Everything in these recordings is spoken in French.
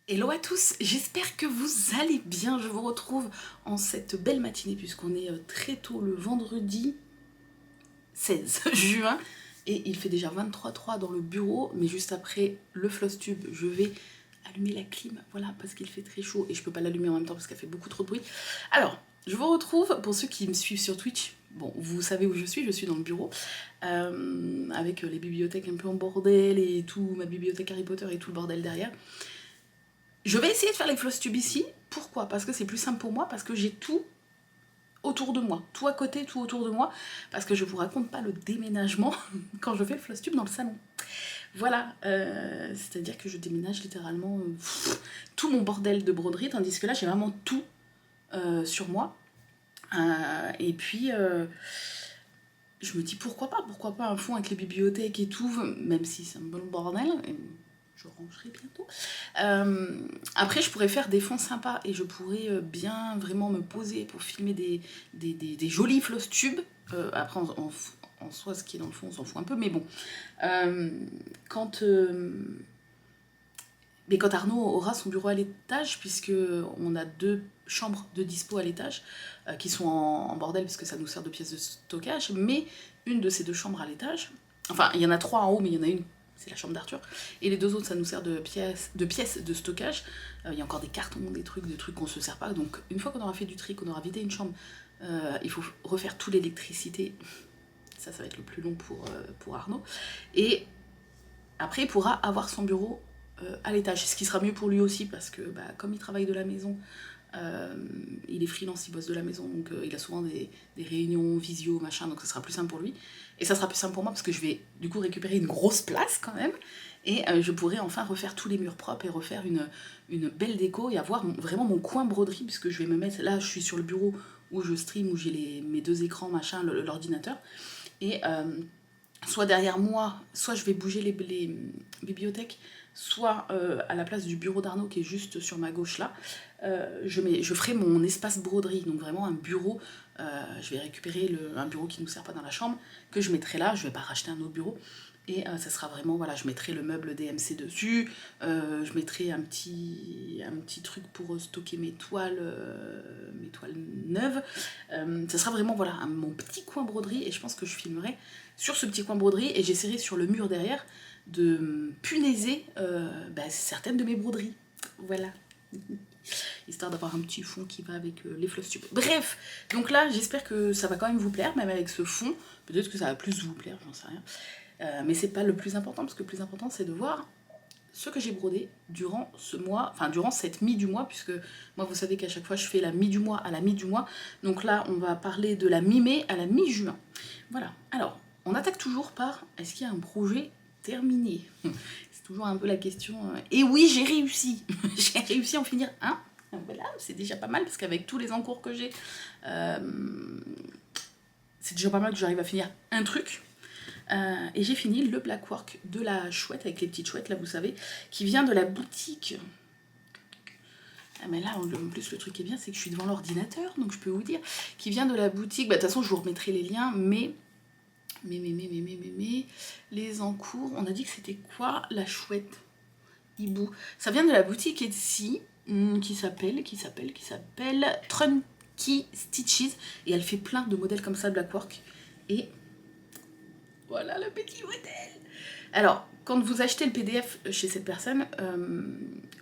Hello à tous, j'espère que vous allez bien. Je vous retrouve en cette belle matinée puisqu'on est très tôt le vendredi 16 juin et il fait déjà 23,3 dans le bureau, mais juste après le floss tube, je vais allumer la clim, voilà, parce qu'il fait très chaud et je peux pas l'allumer en même temps parce qu'elle fait beaucoup trop de bruit. Alors, je vous retrouve, pour ceux qui me suivent sur Twitch, bon, vous savez où je suis dans le bureau, avec les bibliothèques un peu en bordel et tout, ma bibliothèque Harry Potter et tout le bordel derrière. Je vais essayer de faire les floss tubes ici. Pourquoi? Parce que c'est plus simple pour moi, parce que j'ai tout autour de moi, tout à côté, tout autour de moi, parce que je vous raconte pas le déménagement quand je fais le floss tube dans le salon. Voilà, c'est-à-dire que je déménage littéralement tout mon bordel de broderie, tandis que là j'ai vraiment tout sur moi. Et puis je me dis pourquoi pas un fond avec les bibliothèques et tout, même si c'est un bon bordel. Et je rangerai bientôt. Après, je pourrais faire des fonds sympas et je pourrais bien vraiment me poser pour filmer des jolis floss tubes. Après, en soi, ce qui est dans le fond, on s'en fout un peu, mais bon. Euh, quand, mais quand Arnaud aura son bureau à l'étage, puisque on a 2 chambres de dispo à l'étage, qui sont en bordel, puisque ça nous sert de pièces de stockage, mais une de ces 2 chambres à l'étage, enfin, il y en a 3 en haut, mais il y en a une, c'est la chambre d'Arthur, et les 2 autres, ça nous sert de pièces de stockage. Il y a encore des cartons, des trucs qu'on se sert pas, donc une fois qu'on aura fait du tri, qu'on aura vidé une chambre, il faut refaire toute l'électricité, ça va être le plus long pour Arnaud, et après, il pourra avoir son bureau à l'étage, ce qui sera mieux pour lui aussi, parce que comme il travaille de la maison, il est freelance, il bosse de la maison, donc il a souvent des réunions, visio, machin, donc ça sera plus simple pour lui. Et ça sera plus simple pour moi, parce que je vais du coup récupérer une grosse place quand même, et je pourrai enfin refaire tous les murs propres et refaire une belle déco et avoir vraiment mon coin broderie, puisque je vais me mettre, là je suis sur le bureau où je stream, où j'ai mes 2 écrans, machin, l'ordinateur, et soit derrière moi, soit je vais bouger les bibliothèques, soit à la place du bureau d'Arnaud qui est juste sur ma gauche là, je ferai mon espace broderie, donc vraiment un bureau. Je vais récupérer un bureau qui ne nous sert pas dans la chambre, que je mettrai là, je vais pas racheter un autre bureau. Et ça sera vraiment, voilà, je mettrai le meuble DMC dessus, je mettrai un petit truc pour stocker mes toiles neuves. Ça sera vraiment, voilà, mon petit coin broderie, et je pense que je filmerai sur ce petit coin broderie, et j'essaierai sur le mur derrière de punaiser certaines de mes broderies. Voilà. Histoire d'avoir un petit fond qui va avec les floss tubes. Bref, donc là, j'espère que ça va quand même vous plaire, même avec ce fond. Peut-être que ça va plus vous plaire, j'en sais rien. Mais c'est pas le plus important, parce que le plus important, c'est de voir ce que j'ai brodé durant ce mois, enfin durant cette mi du mois, puisque moi vous savez qu'à chaque fois je fais la mi du mois à la mi du mois, donc là on va parler de la mi-mai à la mi-juin. Voilà, alors on attaque toujours par est-ce qu'il y a un projet terminé? C'est toujours un peu la question. Et oui, j'ai réussi, j'ai réussi à en finir un. Voilà, c'est déjà pas mal, parce qu'avec tous les encours que j'ai, c'est déjà pas mal que j'arrive à finir un truc. Et j'ai fini le Blackwork de la chouette, avec les petites chouettes là, vous savez, qui vient de la boutique. Ah mais là en plus le truc qui est bien, c'est que je suis devant l'ordinateur, donc je peux vous dire, qui vient de la boutique. De toute façon je vous remettrai les liens, mais les encours, on a dit que c'était quoi la chouette hibou? Ça vient de la boutique Etsy, qui s'appelle Trunky Stitches, et elle fait plein de modèles comme ça de Blackwork. Et voilà le petit modèle. Alors, quand vous achetez le PDF chez cette personne,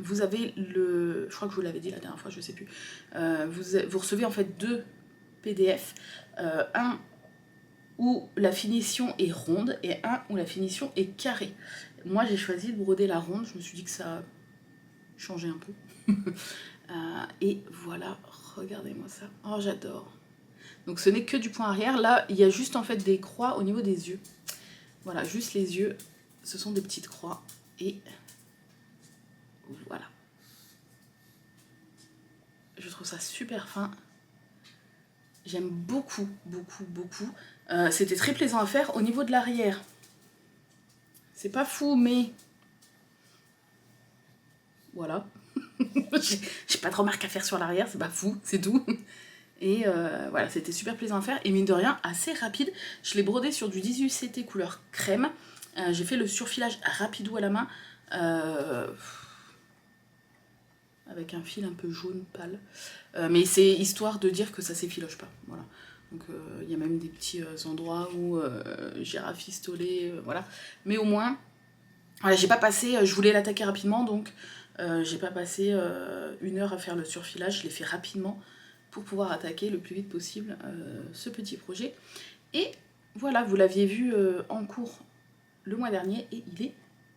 vous avez le... Je crois que je vous l'avais dit la dernière fois, je sais plus. Vous recevez en fait 2 PDF. Un où la finition est ronde et un où la finition est carrée. Moi, j'ai choisi de broder la ronde. Je me suis dit que ça changeait un peu. Et voilà, regardez-moi ça. Oh, j'adore. Donc ce n'est que du point arrière. Là, il y a juste en fait des croix au niveau des yeux. Voilà, juste les yeux. Ce sont des petites croix. Et voilà. Je trouve ça super fin. J'aime beaucoup, beaucoup, beaucoup. C'était très plaisant à faire. Au niveau de l'arrière, c'est pas fou, mais... Voilà. J'ai pas de remarques à faire sur l'arrière, c'est pas fou, c'est tout. Et voilà, c'était super plaisant à faire. Et mine de rien, assez rapide. Je l'ai brodé sur du 18CT couleur crème. J'ai fait le surfilage rapidou à la main. avec un fil un peu jaune pâle. Mais c'est histoire de dire que ça s'effiloche pas, voilà. Donc il y a même des petits endroits où j'ai rafistolé, voilà. Mais au moins, voilà, j'ai pas passé, je voulais l'attaquer rapidement, donc j'ai pas passé 1 heure à faire le surfilage, je l'ai fait rapidement pour pouvoir attaquer le plus vite possible ce petit projet. Et voilà, vous l'aviez vu en cours le mois dernier et il est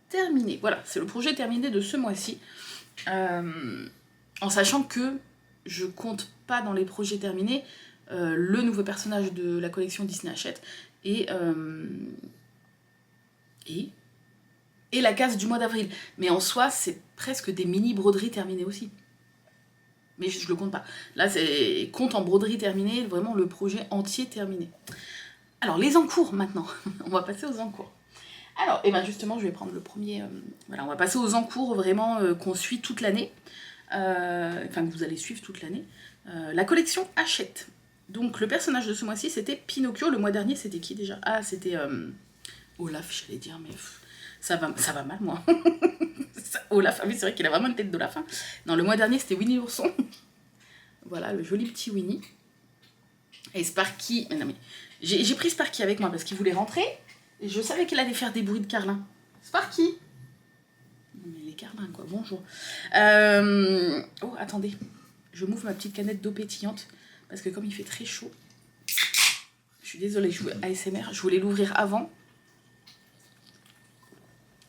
terminé. Voilà, c'est le projet terminé de ce mois-ci. En sachant que je compte pas dans les projets terminés le nouveau personnage de la collection Disney Hachette et la case du mois d'avril. Mais en soi, c'est presque des mini broderies terminées aussi. Mais je le compte pas. Là, c'est compte en broderie terminée, vraiment le projet entier terminé. Alors, les encours maintenant. On va passer aux encours. Alors, et ben justement, je vais prendre le premier. Voilà, on va passer aux encours vraiment qu'on suit toute l'année. Enfin, que vous allez suivre toute l'année. La collection Hachette. Donc, le personnage de ce mois-ci, c'était Pinocchio. Le mois dernier, c'était qui déjà? Ah, c'était Olaf, j'allais dire, mais ça va mal, moi. Olaf, ah oui, c'est vrai qu'il a vraiment une tête d'Olaf. Hein. Non, le mois dernier, c'était Winnie l'ourson. Voilà, le joli petit Winnie. Et Sparky. Mais non, mais j'ai pris Sparky avec moi parce qu'il voulait rentrer. Et je savais qu'il allait faire des bruits de carlin. Sparky! Non, mais les carlins, quoi. Bonjour. Oh, attendez. Je m'ouvre ma petite canette d'eau pétillante. Parce que comme il fait très chaud. Je suis désolée, je joue ASMR. Je voulais l'ouvrir avant.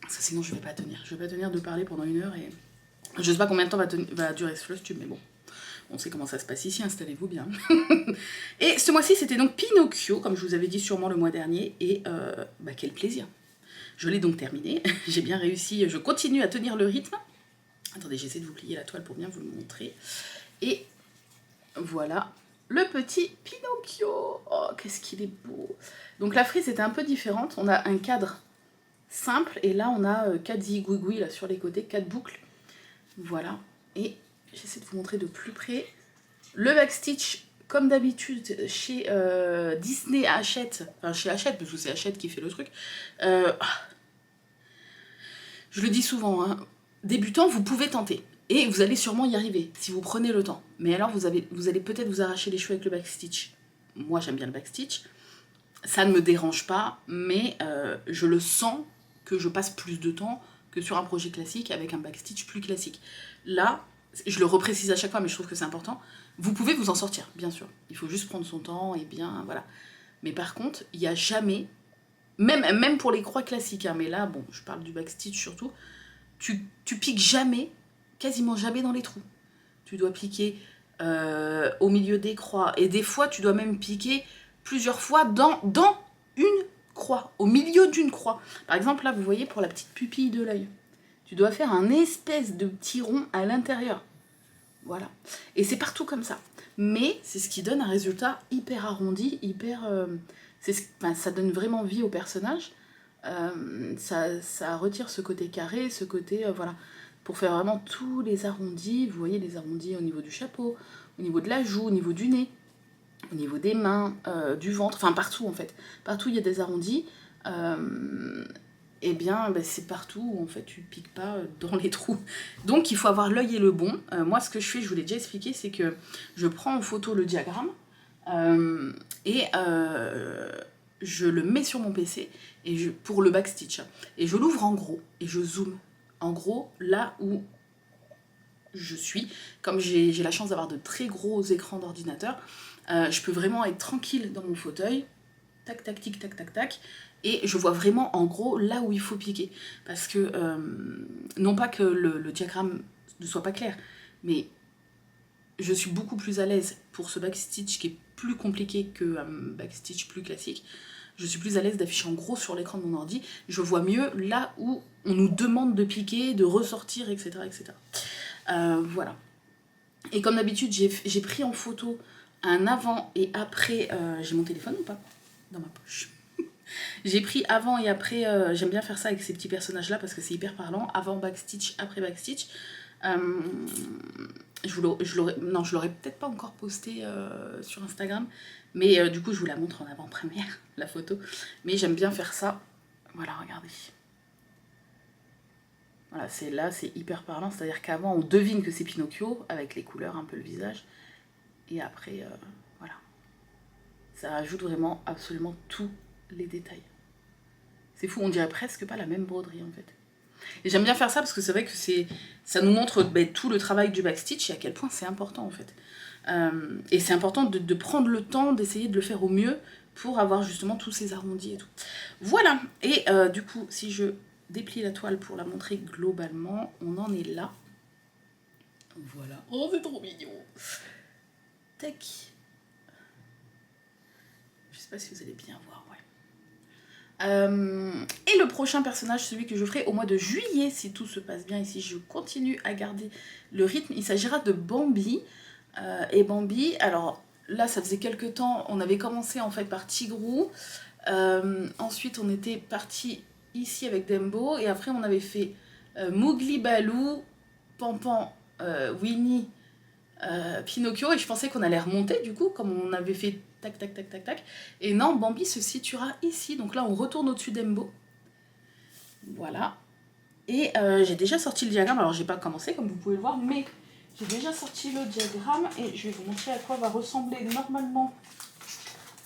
Parce que sinon, je vais pas tenir. Je vais pas tenir de parler pendant 1 heure. Et je sais pas combien de temps va durer ce flush tube, mais bon. On sait comment ça se passe ici, installez-vous bien. Et ce mois-ci, c'était donc Pinocchio, comme je vous avais dit sûrement le mois dernier. Et bah, quel plaisir. Je l'ai donc terminé. J'ai bien réussi. Je continue à tenir le rythme. Attendez, j'essaie de vous plier la toile pour bien vous le montrer. Et voilà le petit Pinocchio. Oh, qu'est-ce qu'il est beau. Donc la frise était un peu différente. On a un cadre simple. Et là, on a 4 zigouigouis là, sur les côtés, 4 boucles. Voilà. Et j'essaie de vous montrer de plus près. Le backstitch, comme d'habitude, chez Disney Hachette. Enfin, chez Hachette, parce que c'est Hachette qui fait le truc. Je le dis souvent, hein, débutant, vous pouvez tenter. Et vous allez sûrement y arriver, si vous prenez le temps. Mais alors, vous allez peut-être vous arracher les cheveux avec le backstitch. Moi, j'aime bien le backstitch. Ça ne me dérange pas, mais je le sens que je passe plus de temps que sur un projet classique avec un backstitch plus classique. Là, je le reprécise à chaque fois, mais je trouve que c'est important. Vous pouvez vous en sortir, bien sûr. Il faut juste prendre son temps et bien, voilà. Mais par contre, il n'y a jamais, même pour les croix classiques, hein, mais là, bon, je parle du backstitch surtout, tu piques jamais, quasiment jamais dans les trous. Tu dois piquer au milieu des croix. Et des fois, tu dois même piquer plusieurs fois dans une croix, au milieu d'une croix. Par exemple, là, vous voyez, pour la petite pupille de l'œil, tu dois faire un espèce de petit rond à l'intérieur. Voilà. Et c'est partout comme ça. Mais c'est ce qui donne un résultat hyper arrondi, hyper... ça donne vraiment vie au personnage. Ça retire ce côté carré, ce côté... voilà. Pour faire vraiment tous les arrondis. Vous voyez les arrondis au niveau du chapeau, au niveau de la joue, au niveau du nez, au niveau des mains, du ventre. Enfin, partout en fait. Partout, il y a des arrondis. Eh bien, c'est partout où en fait tu piques pas dans les trous. Donc il faut avoir l'œil et le bon. Moi, ce que je fais, je vous l'ai déjà expliqué, c'est que je prends en photo le diagramme et je le mets sur mon PC pour le backstitch. Et je l'ouvre en gros et je zoome. En gros, là où je suis, comme j'ai la chance d'avoir de très gros écrans d'ordinateur, je peux vraiment être tranquille dans mon fauteuil. Tac, tac, tic, tac, tac, tac. Et je vois vraiment en gros là où il faut piquer. Parce que, non pas que le diagramme ne soit pas clair, mais je suis beaucoup plus à l'aise pour ce backstitch qui est plus compliqué qu'un backstitch plus classique. Je suis plus à l'aise d'afficher en gros sur l'écran de mon ordi. Je vois mieux là où on nous demande de piquer, de ressortir, etc. etc. Voilà. Et comme d'habitude, j'ai pris en photo un avant et après... j'ai mon téléphone ou pas? Dans ma poche. J'ai pris avant et après, j'aime bien faire ça avec ces petits personnages là parce que c'est hyper parlant, avant backstitch, après backstitch. Je l'aurais peut-être pas encore posté sur Instagram, mais du coup je vous la montre en avant-première, la photo. Mais j'aime bien faire ça, voilà, regardez. Voilà, c'est là, c'est hyper parlant, c'est-à-dire qu'avant, on devine que c'est Pinocchio, avec les couleurs, un peu le visage, et après, voilà. Ça rajoute vraiment absolument tous les détails. C'est fou, on dirait presque pas la même broderie, en fait. Et j'aime bien faire ça, parce que c'est vrai que ça nous montre tout le travail du backstitch, et à quel point c'est important, en fait. Et c'est important de prendre le temps, d'essayer de le faire au mieux, pour avoir justement tous ces arrondis et tout. Voilà, et du coup, si je déplie la toile pour la montrer globalement, on en est là. Voilà. Oh, c'est trop mignon. Tac. Je sais pas si vous allez bien voir, ouais. Et le prochain personnage, celui que je ferai au mois de juillet, si tout se passe bien et si je continue à garder le rythme, il s'agira de Bambi. Et Bambi, alors là, ça faisait quelques temps, on avait commencé en fait par Tigrou. Ensuite, on était parti ici avec Dembo. Et après, on avait fait Mowgli, Baloo, Pampan, Winnie, Pinocchio. Et je pensais qu'on allait remonter du coup, comme on avait fait tac, tac, tac, tac, tac. Et non, Bambi se situera ici. Donc là, on retourne au-dessus d'Embo. Voilà. Et j'ai déjà sorti le diagramme. Alors, j'ai pas commencé, comme vous pouvez le voir, mais j'ai déjà sorti le diagramme. Et je vais vous montrer à quoi va ressembler normalement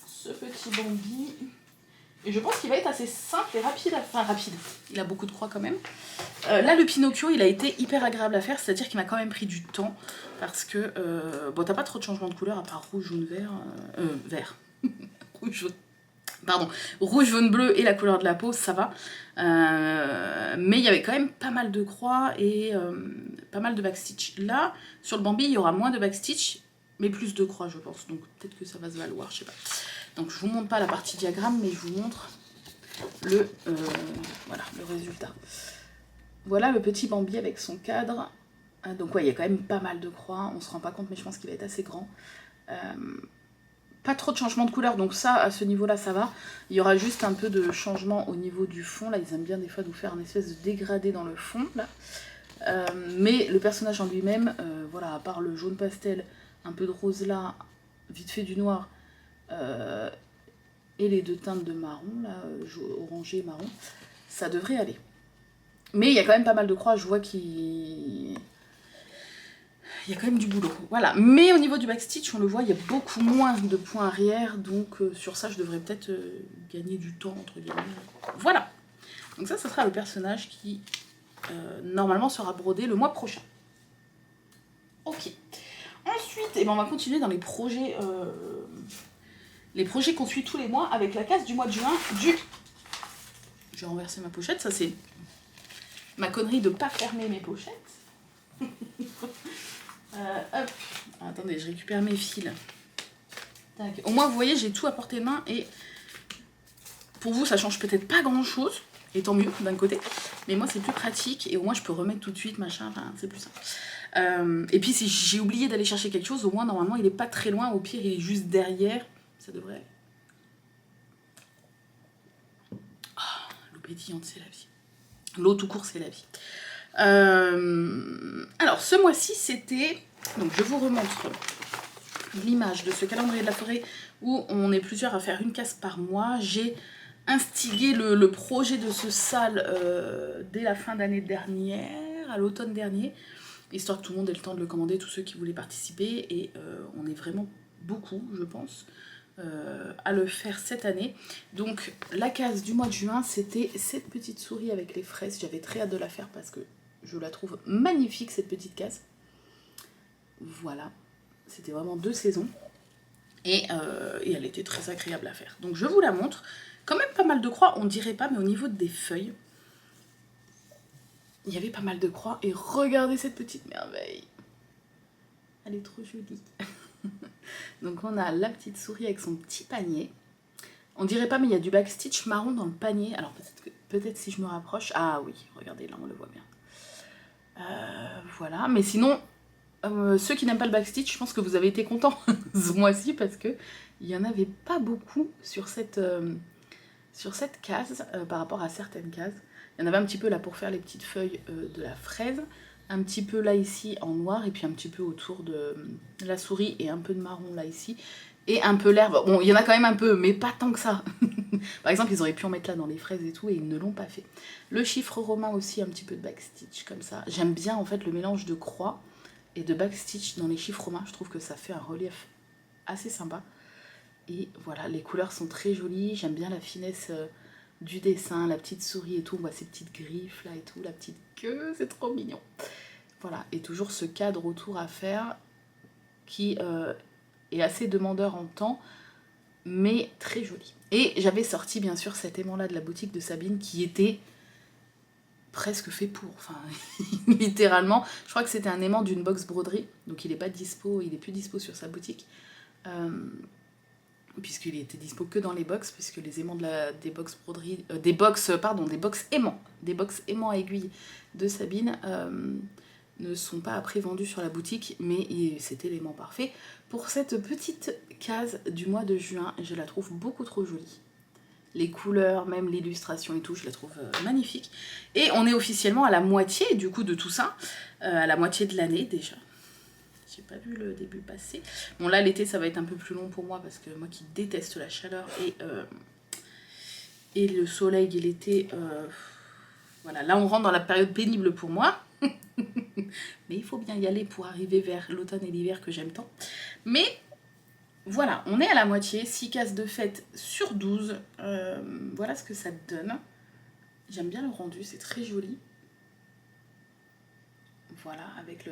ce petit Bambi. Et je pense qu'il va être assez simple et rapide. Enfin, rapide. Il a beaucoup de croix quand même. Là, le Pinocchio, il a été hyper agréable à faire. C'est-à-dire qu'il m'a quand même pris du temps. Parce que, bon, t'as pas trop de changement de couleur à part rouge, jaune, vert. Vert. Rouge, jaune. Pardon, rouge, jaune, bleu et la couleur de la peau, ça va. Mais il y avait quand même pas mal de croix et pas mal de backstitch. Là, sur le Bambi, il y aura moins de backstitch, mais plus de croix, je pense. Donc peut-être que ça va se valoir, je sais pas. Donc je vous montre pas la partie diagramme, mais je vous montre voilà, le résultat. Voilà le petit Bambi avec son cadre. Donc ouais, il y a quand même pas mal de croix. On se rend pas compte, mais je pense qu'il va être assez grand. Pas trop de changement de couleur, donc ça, à ce niveau-là, ça va. Il y aura juste un peu de changement au niveau du fond. Là, ils aiment bien des fois nous faire une espèce de dégradé dans le fond, là. Mais le personnage en lui-même, voilà, à part le jaune pastel, un peu de rose là, vite fait du noir, et les deux teintes de marron, là, orangé et marron, ça devrait aller. Mais il y a quand même pas mal de croix, je vois qu'il... Il y a quand même du boulot, voilà. Mais au niveau du backstitch, on le voit, il y a beaucoup moins de points arrière, donc sur ça, je devrais peut-être gagner du temps, entre guillemets. Voilà. Donc ça sera le personnage qui, normalement, sera brodé le mois prochain. Ok. Ensuite, eh ben, on va continuer dans les projets qu'on suit tous les mois, avec la case du mois de juin du... Je vais renverser ma pochette, ça c'est ma connerie de ne pas fermer mes pochettes. Hop, attendez, je récupère mes fils. Tac. Au moins, vous voyez, j'ai tout à portée de main et pour vous, ça change peut-être pas grand-chose, et tant mieux d'un côté, mais moi, c'est plus pratique et au moins, je peux remettre tout de suite, machin, enfin, c'est plus simple. Et puis, si j'ai oublié d'aller chercher quelque chose, au moins, normalement, il est pas très loin, au pire, il est juste derrière, ça devrait aller. Oh, l'eau pétillante, c'est la vie. L'eau tout court, c'est la vie. Alors, ce mois-ci, c'était... Donc, je vous remontre l'image de ce calendrier de la forêt où on est plusieurs à faire une case par mois. J'ai instigé le projet de ce sale dès la fin d'année dernière, à l'automne dernier, histoire que tout le monde ait le temps de le commander, tous ceux qui voulaient participer. Et on est vraiment beaucoup, je pense, à le faire cette année. Donc, la case du mois de juin, c'était cette petite souris avec les fraises. J'avais très hâte de la faire parce que je la trouve magnifique, cette petite case. Voilà, c'était vraiment 2 saisons. Et elle était très agréable à faire. Donc je vous la montre. Quand même pas mal de croix, on dirait pas, mais au niveau des feuilles, il y avait pas mal de croix. Et regardez cette petite merveille. Elle est trop jolie. Donc on a la petite souris avec son petit panier. On dirait pas, mais il y a du backstitch marron dans le panier. Alors peut-être si je me rapproche... Ah oui, regardez, là on le voit bien. Voilà, mais sinon... ceux qui n'aiment pas le backstitch, je pense que vous avez été contents ce mois-ci parce que il n'y en avait pas beaucoup sur cette case par rapport à certaines cases. Il y en avait un petit peu là pour faire les petites feuilles de la fraise, un petit peu là ici en noir et puis un petit peu autour de la souris et un peu de marron là ici. Et un peu l'herbe. Bon, il y en a quand même un peu, mais pas tant que ça. Par exemple, ils auraient pu en mettre là dans les fraises et tout, et ils ne l'ont pas fait. Le chiffre romain aussi, un petit peu de backstitch comme ça. J'aime bien en fait le mélange de croix et de backstitch dans les chiffres romains. Je trouve que ça fait un relief assez sympa. Et voilà, les couleurs sont très jolies. J'aime bien la finesse du dessin, la petite souris et tout. On voit ces petites griffes là et tout, la petite queue, c'est trop mignon. Voilà, et toujours ce cadre autour à faire qui est assez demandeur en temps, mais très joli. Et j'avais sorti bien sûr cet aimant-là de la boutique de Sabine qui était presque fait pour, enfin littéralement. Je crois que c'était un aimant d'une box broderie, donc il est pas dispo, il est plus dispo sur sa boutique. Puisqu'il était dispo que dans les box, puisque les aimants des box broderie, des box aimants à aiguille de Sabine ne sont pas après vendus sur la boutique, mais c'était l'aimant parfait pour cette petite case du mois de juin. Je la trouve beaucoup trop jolie. Les couleurs, même l'illustration et tout, je la trouve magnifique. Et on est officiellement à la moitié du coup de tout ça, à la moitié de l'année déjà. J'ai pas vu le début passer. Bon là l'été ça va être un peu plus long pour moi parce que moi qui déteste la chaleur et le soleil et l'été, voilà, là on rentre dans la période pénible pour moi. Mais il faut bien y aller pour arriver vers l'automne et l'hiver que j'aime tant. Mais voilà, on est à la moitié, 6 cases de fête sur 12. Voilà ce que ça donne. J'aime bien le rendu, c'est très joli. Voilà, avec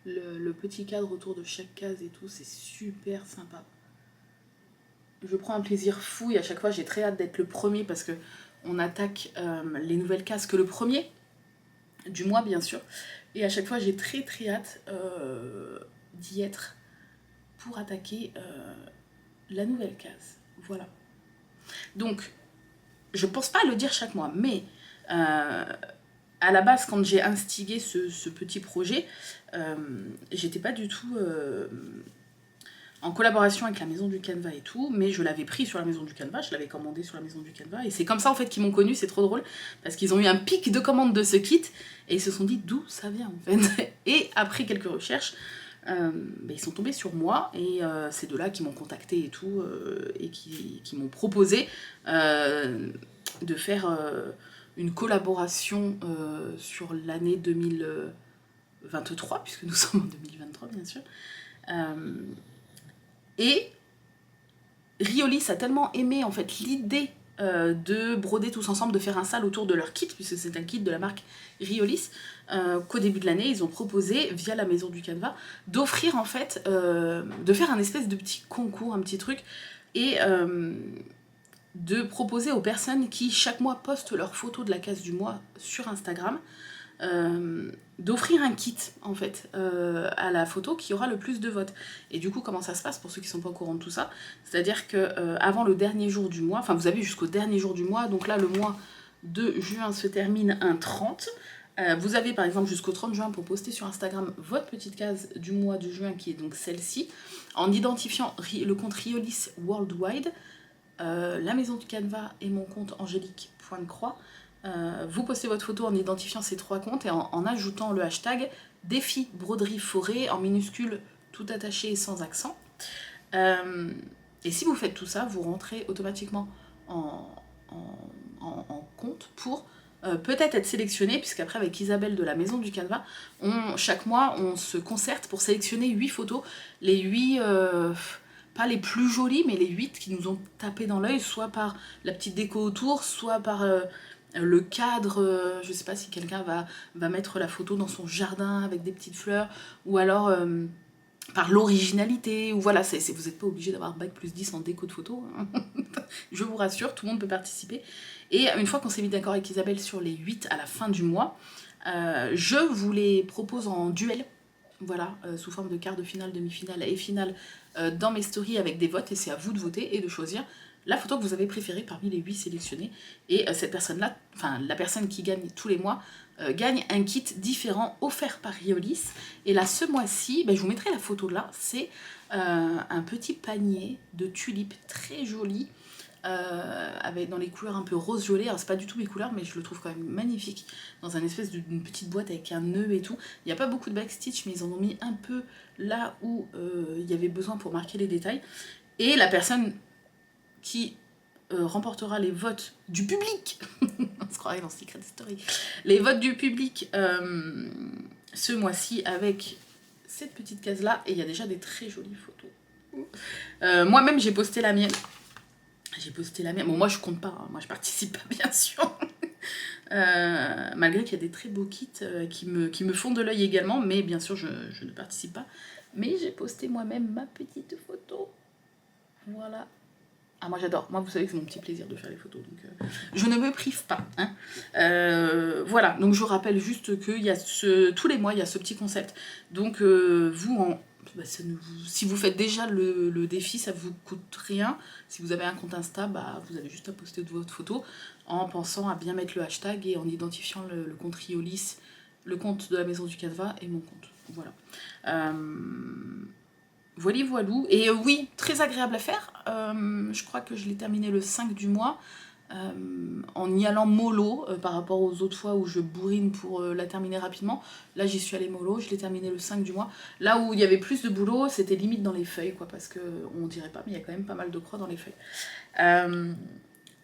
le petit cadre autour de chaque case et tout, c'est super sympa. Je prends un plaisir fou et à chaque fois j'ai très hâte d'être le premier parce que on attaque les nouvelles cases que le premier du mois bien sûr. Et à chaque fois j'ai très très hâte d'y être pour attaquer la nouvelle case. Voilà. Donc, je pense pas le dire chaque mois, mais à la base, quand j'ai instigé ce petit projet, j'étais pas du tout en collaboration avec la Maison du Canva et tout, mais je l'avais pris sur la Maison du Canva, je l'avais commandé sur la Maison du Canva, et c'est comme ça en fait qu'ils m'ont connu, c'est trop drôle, parce qu'ils ont eu un pic de commande de ce kit, et ils se sont dit d'où ça vient en fait. Et après quelques recherches, ils sont tombés sur moi, et c'est de là qu'ils m'ont contacté et tout, et qui m'ont proposé de faire une collaboration sur l'année 2023, puisque nous sommes en 2023 bien sûr. Et Riolis a tellement aimé en fait l'idée de broder tous ensemble, de faire un sale autour de leur kit, puisque c'est un kit de la marque Riolis, qu'au début de l'année, ils ont proposé, via la Maison du Canva, d'offrir en fait, de faire un espèce de petit concours, un petit truc, et de proposer aux personnes qui chaque mois postent leurs photos de la case du mois sur Instagram, d'offrir un kit en fait à la photo qui aura le plus de votes. Et du coup comment ça se passe pour ceux qui sont pas au courant de tout ça, c'est à dire que avant le dernier jour du mois, enfin vous avez jusqu'au dernier jour du mois, donc là le mois de juin se termine un 30, vous avez par exemple jusqu'au 30 juin pour poster sur Instagram votre petite case du mois de juin qui est donc celle-ci, en identifiant le compte Riolis Worldwide, la Maison du Canva et mon compte angélique.croix. Vous postez votre photo en identifiant ces 3 comptes et en ajoutant le hashtag défi broderie forêt en minuscule tout attaché et sans accent. Et si vous faites tout ça, vous rentrez automatiquement en compte pour peut-être être sélectionné, puisqu'après avec Isabelle de la Maison du Canva, chaque mois on se concerte pour sélectionner 8 photos, les 8... pas les plus jolies, mais les 8 qui nous ont tapé dans l'œil, soit par la petite déco autour, soit par le cadre, je sais pas si quelqu'un va mettre la photo dans son jardin avec des petites fleurs, ou alors par l'originalité, ou voilà, vous n'êtes pas obligé d'avoir bac plus 10 en déco de photo, hein. Je vous rassure, tout le monde peut participer. Et une fois qu'on s'est mis d'accord avec Isabelle sur les 8 à la fin du mois, je vous les propose en duel, voilà, sous forme de quart de finale, demi-finale et finale dans mes stories avec des votes, et c'est à vous de voter et de choisir la photo que vous avez préférée parmi les 8 sélectionnés. Et cette personne-là, enfin la personne qui gagne tous les mois, gagne un kit différent offert par Riolis. Et là, ce mois-ci, je vous mettrai la photo là, c'est un petit panier de tulipes très joli, avec, dans les couleurs un peu rose-violet. Alors c'est pas du tout mes couleurs, mais je le trouve quand même magnifique. Dans un espèce d'une petite boîte avec un nœud et tout. Il n'y a pas beaucoup de backstitch, mais ils en ont mis un peu là où il y avait besoin pour marquer les détails. Et la personne qui remportera les votes du public, on se croirait dans Secret Story, les votes du public ce mois-ci avec cette petite case là, et il y a déjà des très jolies photos. Moi-même j'ai posté la mienne. Bon, moi je compte pas, hein. Moi je participe pas bien sûr. Malgré qu'il y a des très beaux kits qui me font de l'œil également, mais bien sûr je ne participe pas. Mais j'ai posté moi-même ma petite photo. Voilà. Ah, moi j'adore. Moi, vous savez que c'est mon petit plaisir de faire les photos, donc je ne me prive pas. Hein. Voilà, donc je rappelle juste qu'il y a tous les mois, il y a ce petit concept. Donc si vous faites déjà le défi, ça vous coûte rien. Si vous avez un compte Insta, vous avez juste à poster votre photo en pensant à bien mettre le hashtag et en identifiant le compte Riolis, le compte de la maison du Canva et mon compte. Voilà. Voilà, voilou. Et oui, très agréable à faire. Je crois que je l'ai terminé le 5 du mois. En y allant mollo par rapport aux autres fois où je bourrine pour la terminer rapidement. Là, j'y suis allée mollo, je l'ai terminé le 5 du mois. Là où il y avait plus de boulot, c'était limite dans les feuilles, quoi, parce que on dirait pas, mais il y a quand même pas mal de croix dans les feuilles.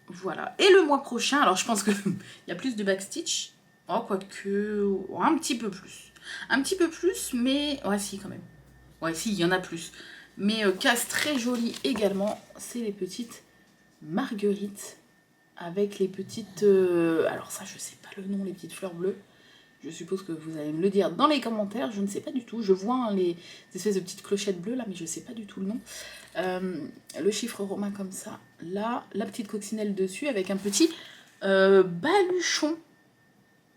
Voilà. Et le mois prochain, alors je pense qu'il y a plus de backstitch. Oh, quoique, un petit peu plus. Un petit peu plus, mais... Ouais, si, quand même. Ouais, si, il y en a plus. Mais case très jolie également, c'est les petites marguerites avec les petites... alors ça, je sais pas le nom, les petites fleurs bleues. Je suppose que vous allez me le dire dans les commentaires, je ne sais pas du tout. Je vois hein, les espèces de petites clochettes bleues là, mais je sais pas du tout le nom. Le chiffre romain comme ça. Là, la petite coccinelle dessus avec un petit baluchon.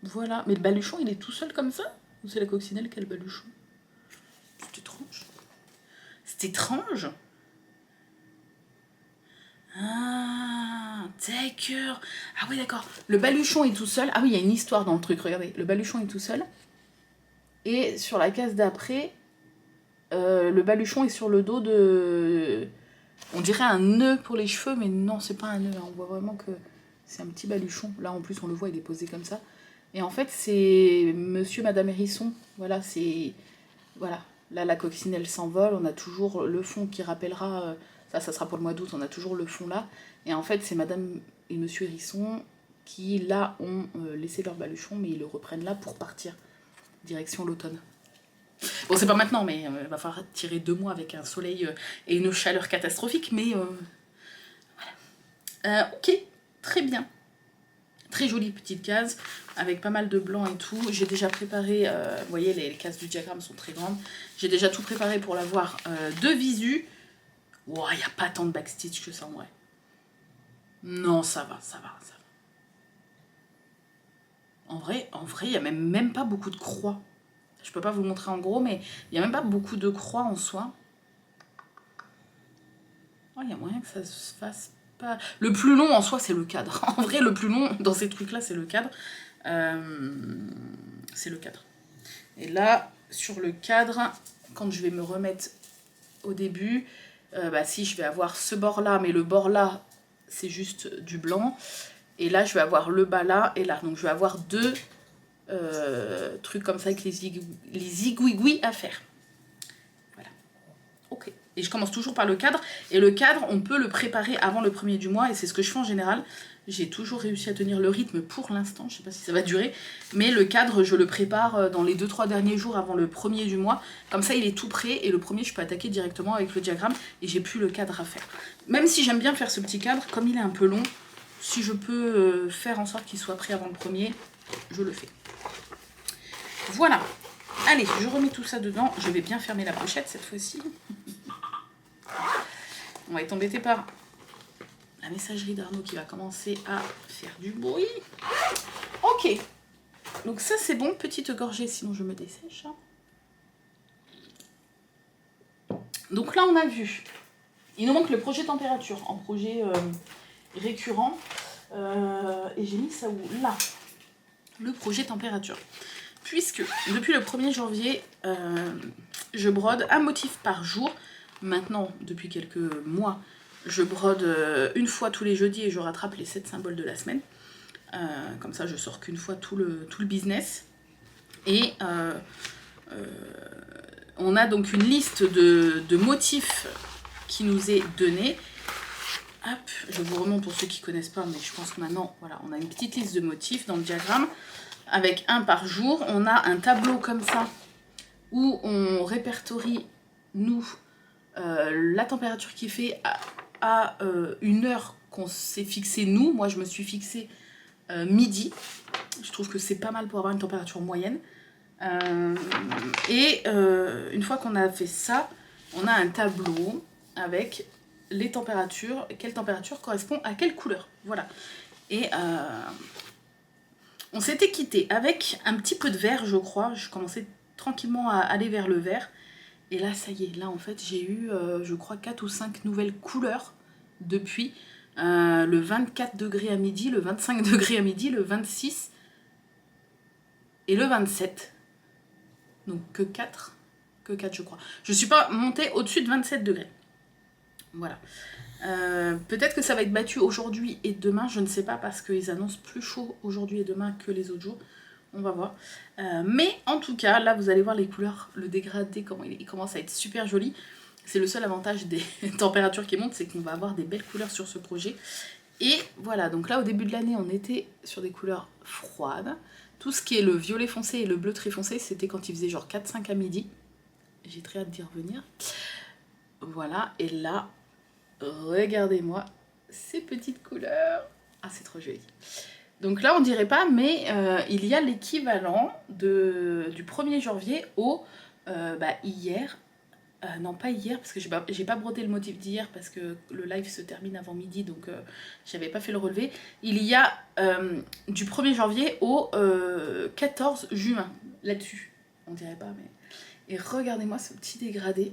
Voilà. Mais le baluchon, il est tout seul comme ça? Ou c'est la coccinelle qui a le baluchon? C'est étrange. C'est étrange. Ah, d'accord. Ah oui, d'accord. Le baluchon est tout seul. Ah oui, il y a une histoire dans le truc, regardez. Le baluchon est tout seul. Et sur la case d'après, le baluchon est sur le dos de... On dirait un nœud pour les cheveux, mais non, c'est pas un nœud. Hein. On voit vraiment que c'est un petit baluchon. Là, en plus, on le voit, il est posé comme ça. Et en fait, c'est monsieur, madame Hérisson. Voilà, c'est... Voilà. Là, la coccinelle s'envole. On a toujours le fond qui rappellera... ça sera pour le mois d'août. On a toujours le fond là. Et en fait, c'est madame et monsieur Hérisson qui, là, ont laissé leur baluchon, mais ils le reprennent là pour partir. Direction l'automne. Bon, c'est pas maintenant, mais il va falloir tirer 2 mois avec un soleil et une chaleur catastrophique, mais voilà. Ok, très bien. Très jolie petite case, avec pas mal de blanc et tout. J'ai déjà préparé, vous voyez, les cases du diagramme sont très grandes. J'ai déjà tout préparé pour l'avoir de visu. Wow, il n'y a pas tant de backstitch que ça, en vrai. Non, ça va. En vrai, il n'y a même pas beaucoup de croix. Je peux pas vous le montrer en gros, mais il n'y a même pas beaucoup de croix en soi. Oh, il y a moyen que ça se fasse pas... Le plus long en soi, c'est le cadre. En vrai, le plus long dans ces trucs-là, c'est le cadre. C'est le cadre. Et là, sur le cadre, quand je vais me remettre au début, si je vais avoir ce bord-là, mais le bord-là, c'est juste du blanc. Et là, je vais avoir le bas là et là. Donc, je vais avoir 2... trucs comme ça avec les zigouigouis à faire. Voilà. Ok. Et je commence toujours par le cadre. Et le cadre, on peut le préparer avant le 1er du mois. Et c'est ce que je fais en général. J'ai toujours réussi à tenir le rythme pour l'instant. Je sais pas si ça va durer. Mais le cadre, je le prépare dans les 2-3 derniers jours avant le 1er du mois. Comme ça, il est tout prêt. Et le 1er, je peux attaquer directement avec le diagramme. Et j'ai plus le cadre à faire. Même si j'aime bien faire ce petit cadre, comme il est un peu long, si je peux faire en sorte qu'il soit prêt avant le 1er, je le fais. Voilà, allez, je remets tout ça dedans. Je vais bien fermer la pochette cette fois-ci. On va être embêté par la messagerie d'Arnaud qui va commencer à faire du bruit. Ok, donc ça c'est bon, petite gorgée, sinon je me dessèche. Donc là on a vu, il nous manque le projet température en projet récurrent. Et j'ai mis ça où? Là, le projet température. Puisque depuis le 1er janvier, je brode un motif par jour. Maintenant, depuis quelques mois, Je brode une fois tous les jeudis et je rattrape les 7 symboles de la semaine. Comme ça, je sors qu'une fois tout le business. Et on a donc une liste de motifs qui nous est donnée. Hop, je vous remonte pour ceux qui ne connaissent pas, mais je pense que maintenant, voilà, on a une petite liste de motifs dans le diagramme, avec un par jour. On a un tableau comme ça, où on répertorie, nous, la température qu'il fait à une heure qu'on s'est fixé, nous. Moi, je me suis fixé midi. Je trouve que c'est pas mal pour avoir une température moyenne. Une fois qu'on a fait ça, on a un tableau avec les températures, quelle température correspond à quelle couleur. Voilà. Et on s'était quitté avec un petit peu de vert, je crois. Je commençais tranquillement à aller vers le vert. Et là, ça y est, là en fait, j'ai eu, je crois, 4 ou 5 nouvelles couleurs depuis. Le 24 degrés à midi, le 25 degrés à midi, le 26 et le 27. Donc que 4 je crois. Je ne suis pas montée au-dessus de 27 degrés. Voilà. Peut-être que ça va être battu aujourd'hui et demain, je ne sais pas, parce qu'ils annoncent plus chaud aujourd'hui et demain que les autres jours. On va voir. Mais en tout cas, là, vous allez voir les couleurs, le dégradé, comment il commence à être super joli. C'est le seul avantage des températures qui montent, c'est qu'on va avoir des belles couleurs sur ce projet. Et voilà, donc là, au début de l'année, on était sur des couleurs froides. Tout ce qui est le violet foncé et le bleu très foncé, c'était quand il faisait genre 4-5 à midi. J'ai très hâte d'y revenir. Voilà, et là, regardez-moi ces petites couleurs. Ah, c'est trop joli. Donc là, on dirait pas, mais il y a l'équivalent du 1er janvier au hier. Non, pas hier, parce que j'ai pas brodé le motif d'hier, parce que le live se termine avant midi, donc j'avais pas fait le relevé. Il y a du 1er janvier au 14 juin, là-dessus. On dirait pas, mais... Et regardez-moi ce petit dégradé.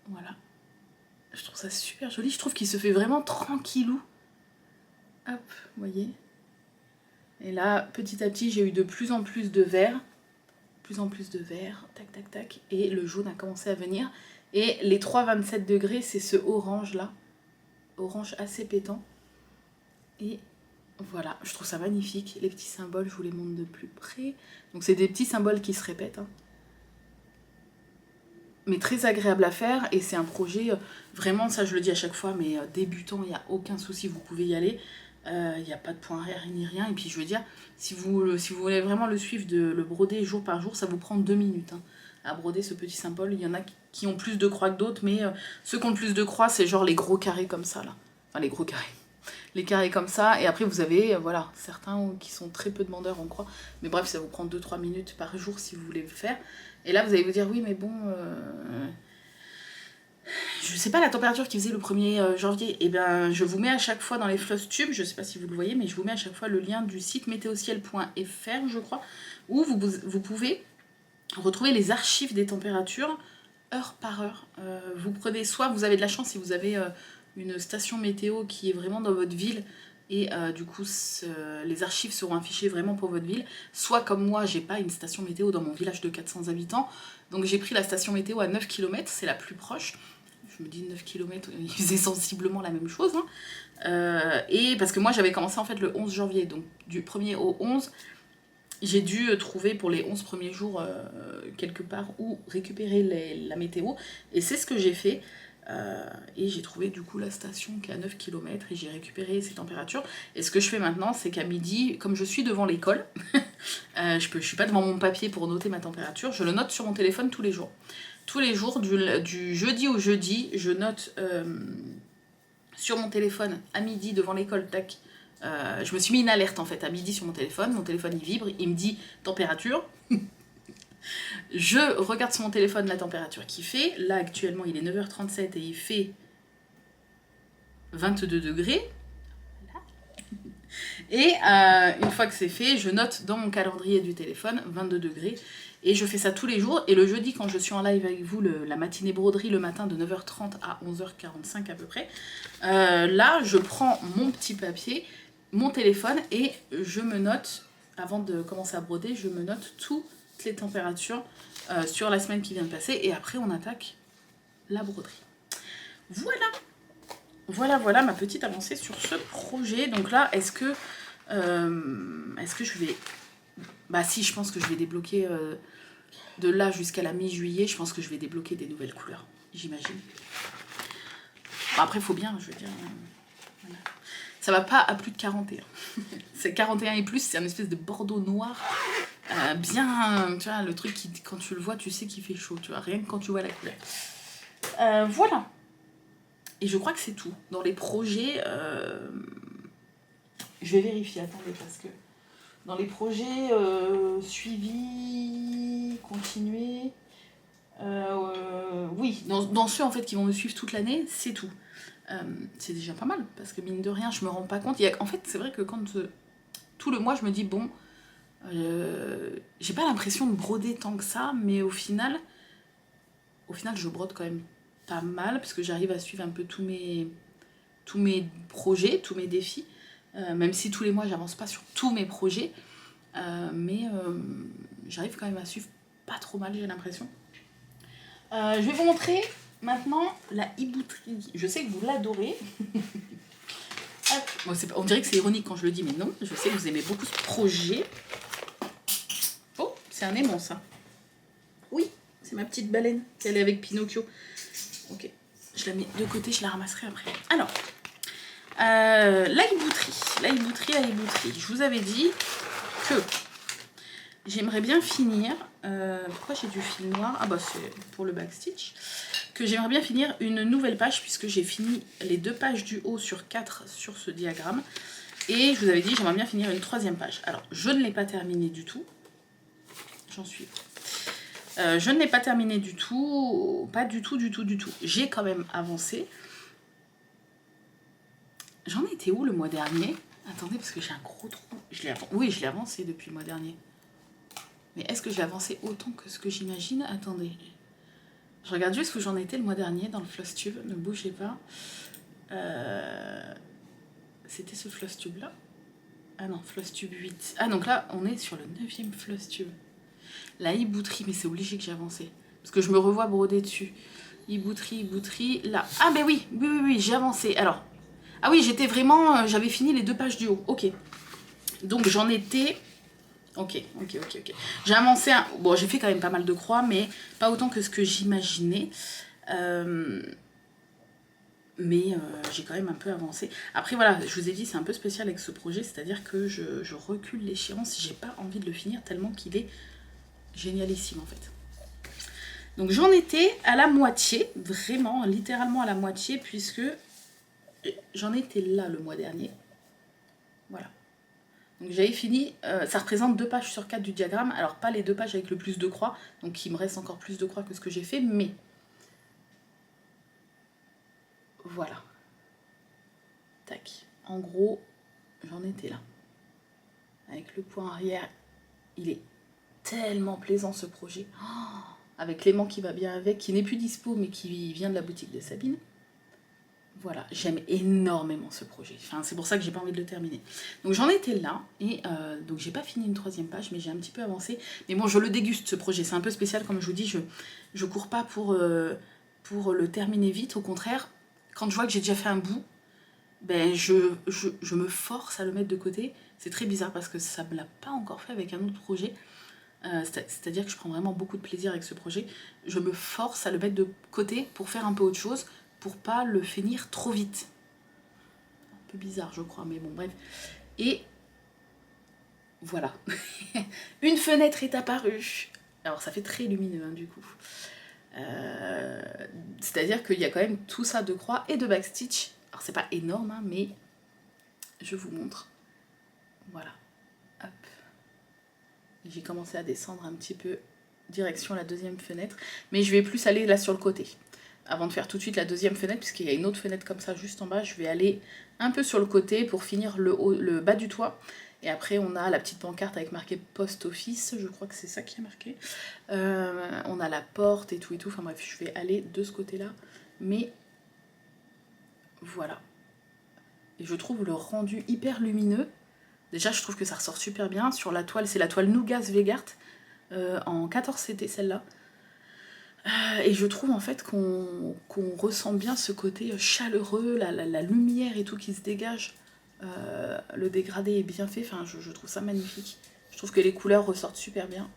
Voilà. Je trouve ça super joli. Je trouve qu'il se fait vraiment tranquillou. Hop, vous voyez. Et là, petit à petit, j'ai eu de plus en plus de vert. Plus en plus de vert. Tac, tac, tac. Et le jaune a commencé à venir. Et les 3,27 degrés, c'est ce orange là. Orange assez pétant. Et voilà, je trouve ça magnifique. Les petits symboles, je vous les montre de plus près. Donc c'est des petits symboles qui se répètent, hein. Mais très agréable à faire, et c'est un projet, vraiment, ça je le dis à chaque fois, mais débutant, il n'y a aucun souci, vous pouvez y aller. Il n'y a pas de point R ni rien. Et puis je veux dire, si vous voulez vraiment le suivre, le broder jour par jour, ça vous prend 2 minutes, hein, à broder ce petit symbole. Il y en a qui ont plus de croix que d'autres, mais ceux qui ont le plus de croix, c'est genre les gros carrés comme ça, là. Enfin, les gros carrés. Les carrés comme ça, et après vous avez, voilà, certains qui sont très peu demandeurs en croix. Mais bref, ça vous prend 2-3 minutes par jour si vous voulez le faire. Et là, vous allez vous dire, oui, mais bon... je sais pas la température qui faisait le 1er janvier. Et bien, je vous mets à chaque fois dans les Flosstube, je sais pas si vous le voyez, mais je vous mets à chaque fois le lien du site météociel.fr, je crois, où vous pouvez retrouver les archives des températures heure par heure. Vous prenez, soit vous avez de la chance si vous avez une station météo qui est vraiment dans votre ville, et du coup les archives seront affichées vraiment pour votre ville, soit comme moi, j'ai pas une station météo dans mon village de 400 habitants, donc j'ai pris la station météo à 9 km, c'est la plus proche. Je me dis 9 km, il faisait sensiblement la même chose, hein. Et parce que moi j'avais commencé en fait le 11 janvier, donc du 1er au 11, j'ai dû trouver pour les 11 premiers jours quelque part où récupérer la météo, et c'est ce que j'ai fait. Et j'ai trouvé du coup la station qui est à 9 km, et j'ai récupéré ces températures. Et ce que je fais maintenant, c'est qu'à midi, comme je suis devant l'école, je suis pas devant mon papier pour noter ma température, je le note sur mon téléphone tous les jours. Tous les jours, du jeudi au jeudi, je note sur mon téléphone à midi devant l'école, tac. Je me suis mis une alerte en fait à midi sur mon téléphone il vibre, il me dit température. Je regarde sur mon téléphone la température qu'il fait. Là actuellement il est 9h37 et il fait 22 degrés. Et une fois que c'est fait, je note dans mon calendrier du téléphone 22 degrés. Et je fais ça tous les jours. Et le jeudi, quand je suis en live avec vous, la matinée broderie le matin de 9h30 à 11h45 à peu près, là je prends mon petit papier, mon téléphone, et je me note, avant de commencer à broder, je me note toutes les températures sur la semaine qui vient de passer, et après on attaque la broderie. Voilà, voilà ma petite avancée sur ce projet. Donc là, est-ce que je vais... Bah si, je pense que je vais débloquer de là jusqu'à la mi-juillet, je pense que je vais débloquer des nouvelles couleurs, j'imagine. Bon, après, il faut bien, je veux dire... voilà. Ça va pas à plus de 41. C'est 41 et plus, c'est un espèce de bordeaux noir. Bien, tu vois, le truc qui, quand tu le vois, tu sais qu'il fait chaud, tu vois, rien que quand tu vois la couleur. Voilà. Et je crois que c'est tout. Dans les projets, je vais vérifier, attendez, parce que dans les projets suivis, continuer, oui, dans ceux en fait qui vont me suivre toute l'année, c'est tout. C'est déjà pas mal, parce que mine de rien, je me rends pas compte. En fait, c'est vrai que quand tout le mois, je me dis, bon, j'ai pas l'impression de broder tant que ça, mais au final, je brode quand même pas mal, parce que j'arrive à suivre un peu tous mes projets, tous mes défis, même si tous les mois, j'avance pas sur tous mes projets, mais j'arrive quand même à suivre pas trop mal, j'ai l'impression. Je vais vous montrer maintenant la e-bouterie. Je sais que vous l'adorez. Bon, on dirait que c'est ironique quand je le dis, mais non, je sais que vous aimez beaucoup ce projet. Oh, c'est un aimant ça. Oui, c'est ma petite baleine. Elle est avec Pinocchio. Ok, je la mets de côté, je la ramasserai après. Alors, la e-bouterie. Je vous avais dit que j'aimerais bien finir... pourquoi j'ai du fil noir? Ah bah c'est pour le backstitch. Que j'aimerais bien finir une nouvelle page puisque j'ai fini les 2 pages du haut sur 4 sur ce diagramme. Et je vous avais dit j'aimerais bien finir une 3e page. Alors je ne l'ai pas terminée du tout. J'en suis... je ne l'ai pas terminée du tout. Pas du tout. J'ai quand même avancé. J'en étais où le mois dernier? Attendez parce que j'ai un gros trou. Oui, je l'ai avancé depuis le mois dernier. Mais est-ce que j'ai avancé autant que ce que j'imagine? Attendez. Je regarde juste où j'en étais le mois dernier dans le Flosstube. Ne bougez pas. C'était ce Flosstube là. Ah non, Flosstube 8. Ah donc là, on est sur le 9e Flosstube. La e-bouterie, mais c'est obligé que j'ai avancé. Parce que je me revois broder dessus. E-bouterie, là. Ah ben oui, j'ai avancé. Alors, ah oui, j'étais vraiment... j'avais fini les 2 pages du haut. Ok. Donc j'en étais... Ok. J'ai avancé Bon, j'ai fait quand même pas mal de croix, mais pas autant que ce que j'imaginais. Mais j'ai quand même un peu avancé. Après, voilà, je vous ai dit, c'est un peu spécial avec ce projet, c'est-à-dire que je recule l'échéance. J'ai pas envie de le finir tellement qu'il est génialissime, en fait. Donc j'en étais à la moitié, vraiment, littéralement à la moitié, puisque j'en étais là le mois dernier. Voilà. Donc j'avais fini, ça représente 2 pages sur 4 du diagramme, alors pas les 2 pages avec le plus de croix, donc il me reste encore plus de croix que ce que j'ai fait, mais voilà. Tac. En gros, j'en étais là. Avec le point arrière, il est tellement plaisant ce projet. Oh, avec l'aimant qui va bien avec, qui n'est plus dispo, mais qui vient de la boutique de Sabine. Voilà, j'aime énormément ce projet. Enfin, c'est pour ça que j'ai pas envie de le terminer. Donc j'en étais là, et donc j'ai pas fini une 3e page, mais j'ai un petit peu avancé. Mais bon, je le déguste ce projet, c'est un peu spécial, comme je vous dis, je cours pas pour le terminer vite, au contraire, quand je vois que j'ai déjà fait un bout, ben je me force à le mettre de côté. C'est très bizarre parce que ça me l'a pas encore fait avec un autre projet. C'est-à-dire que je prends vraiment beaucoup de plaisir avec ce projet. Je me force à le mettre de côté pour faire un peu autre chose, pour pas le finir trop vite. Un peu bizarre, je crois, mais bon, bref. Et voilà. Une fenêtre est apparue. Alors, ça fait très lumineux, hein, du coup. C'est-à-dire qu'il y a quand même tout ça de croix et de backstitch. Alors, c'est pas énorme, hein, mais je vous montre. Voilà. Hop. J'ai commencé à descendre un petit peu direction la 2e fenêtre, mais je vais plus aller là sur le côté. Avant de faire tout de suite la 2e fenêtre, puisqu'il y a une autre fenêtre comme ça juste en bas, je vais aller un peu sur le côté pour finir le bas du toit. Et après, on a la petite pancarte avec marqué Post Office, je crois que c'est ça qui est marqué. On a la porte et tout. Enfin bref, je vais aller de ce côté-là. Mais voilà. Et je trouve le rendu hyper lumineux. Déjà, je trouve que ça ressort super bien. Sur la toile, c'est la toile Nougat Svegart en 14 CT, celle-là. Et je trouve en fait qu'on ressent bien ce côté chaleureux, la lumière et tout qui se dégage. Le dégradé est bien fait, enfin je trouve ça magnifique. Je trouve que les couleurs ressortent super bien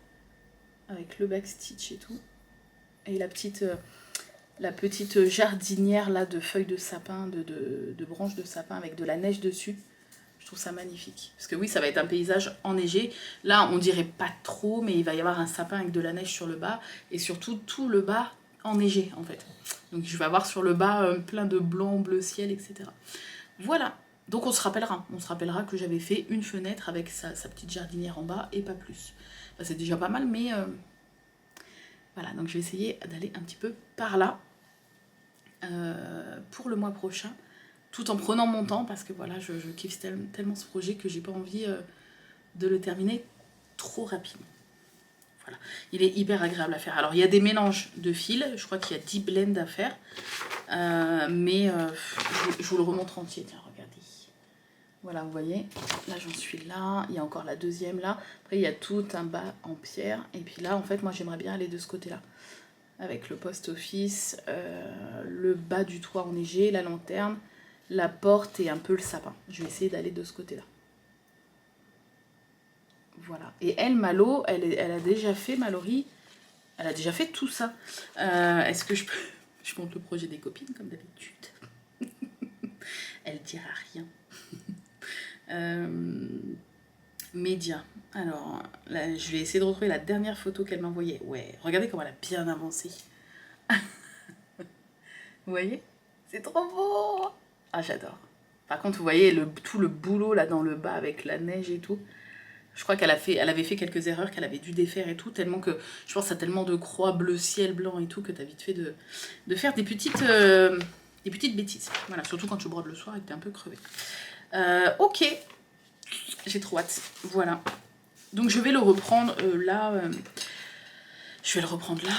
avec le backstitch et tout. Et la petite jardinière là de feuilles de sapin, de branches de sapin avec de la neige dessus. Je trouve ça magnifique. Parce que oui, ça va être un paysage enneigé. Là, on dirait pas trop, mais il va y avoir un sapin avec de la neige sur le bas. Et surtout, tout le bas enneigé, en fait. Donc, je vais avoir sur le bas plein de blanc, bleu ciel, etc. Voilà. Donc, on se rappellera. On se rappellera que j'avais fait une fenêtre avec sa petite jardinière en bas et pas plus. Enfin, c'est déjà pas mal, mais... Voilà, donc je vais essayer d'aller un petit peu par là pour le mois prochain. Tout en prenant mon temps parce que voilà, je kiffe tellement ce projet que j'ai pas envie de le terminer trop rapidement. Voilà. Il est hyper agréable à faire. Alors il y a des mélanges de fils, je crois qu'il y a 10 blends à faire, mais je vous le remontre entier, tiens regardez. Voilà, vous voyez, là j'en suis là, il y a encore la deuxième là, après il y a tout un bas en pierre, et puis là en fait moi j'aimerais bien aller de ce côté-là. Avec le post-office, le bas du toit enneigé, la lanterne, la porte et un peu le sapin. Je vais essayer d'aller de ce côté-là. Voilà. Et elle, Malo, elle a déjà fait, Mallory, elle a déjà fait tout ça. Est-ce que je peux... Je montre le projet des copines, comme d'habitude. Elle dira rien. Média. Alors, là, je vais essayer de retrouver la dernière photo qu'elle m'a envoyée. Ouais, regardez comment elle a bien avancé. Vous voyez? C'est trop beau! Ah, j'adore. Par contre, vous voyez tout le boulot là dans le bas avec la neige et tout. Je crois elle avait fait quelques erreurs qu'elle avait dû défaire et tout, tellement que je pense à tellement de croix bleu ciel blanc et tout que t'as vite fait de faire des petites bêtises. Voilà, surtout quand tu brodes le soir et que t'es un peu crevé. Ok, j'ai trop hâte. Voilà. Donc je vais le reprendre là. Je vais le reprendre là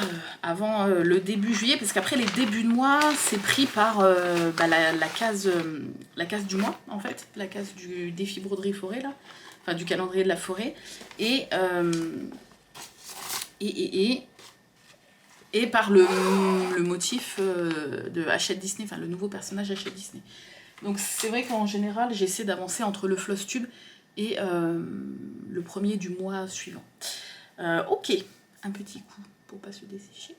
avant le début juillet, parce qu'après les débuts de mois, c'est pris par la case du mois, en fait, la case du défi broderie forêt, là, enfin du calendrier de la forêt, et par le motif de Hachette Disney, enfin le nouveau personnage Hachette Disney. Donc c'est vrai qu'en général, j'essaie d'avancer entre le floss tube et le premier du mois suivant. Ok. Un petit coup pour pas se dessécher.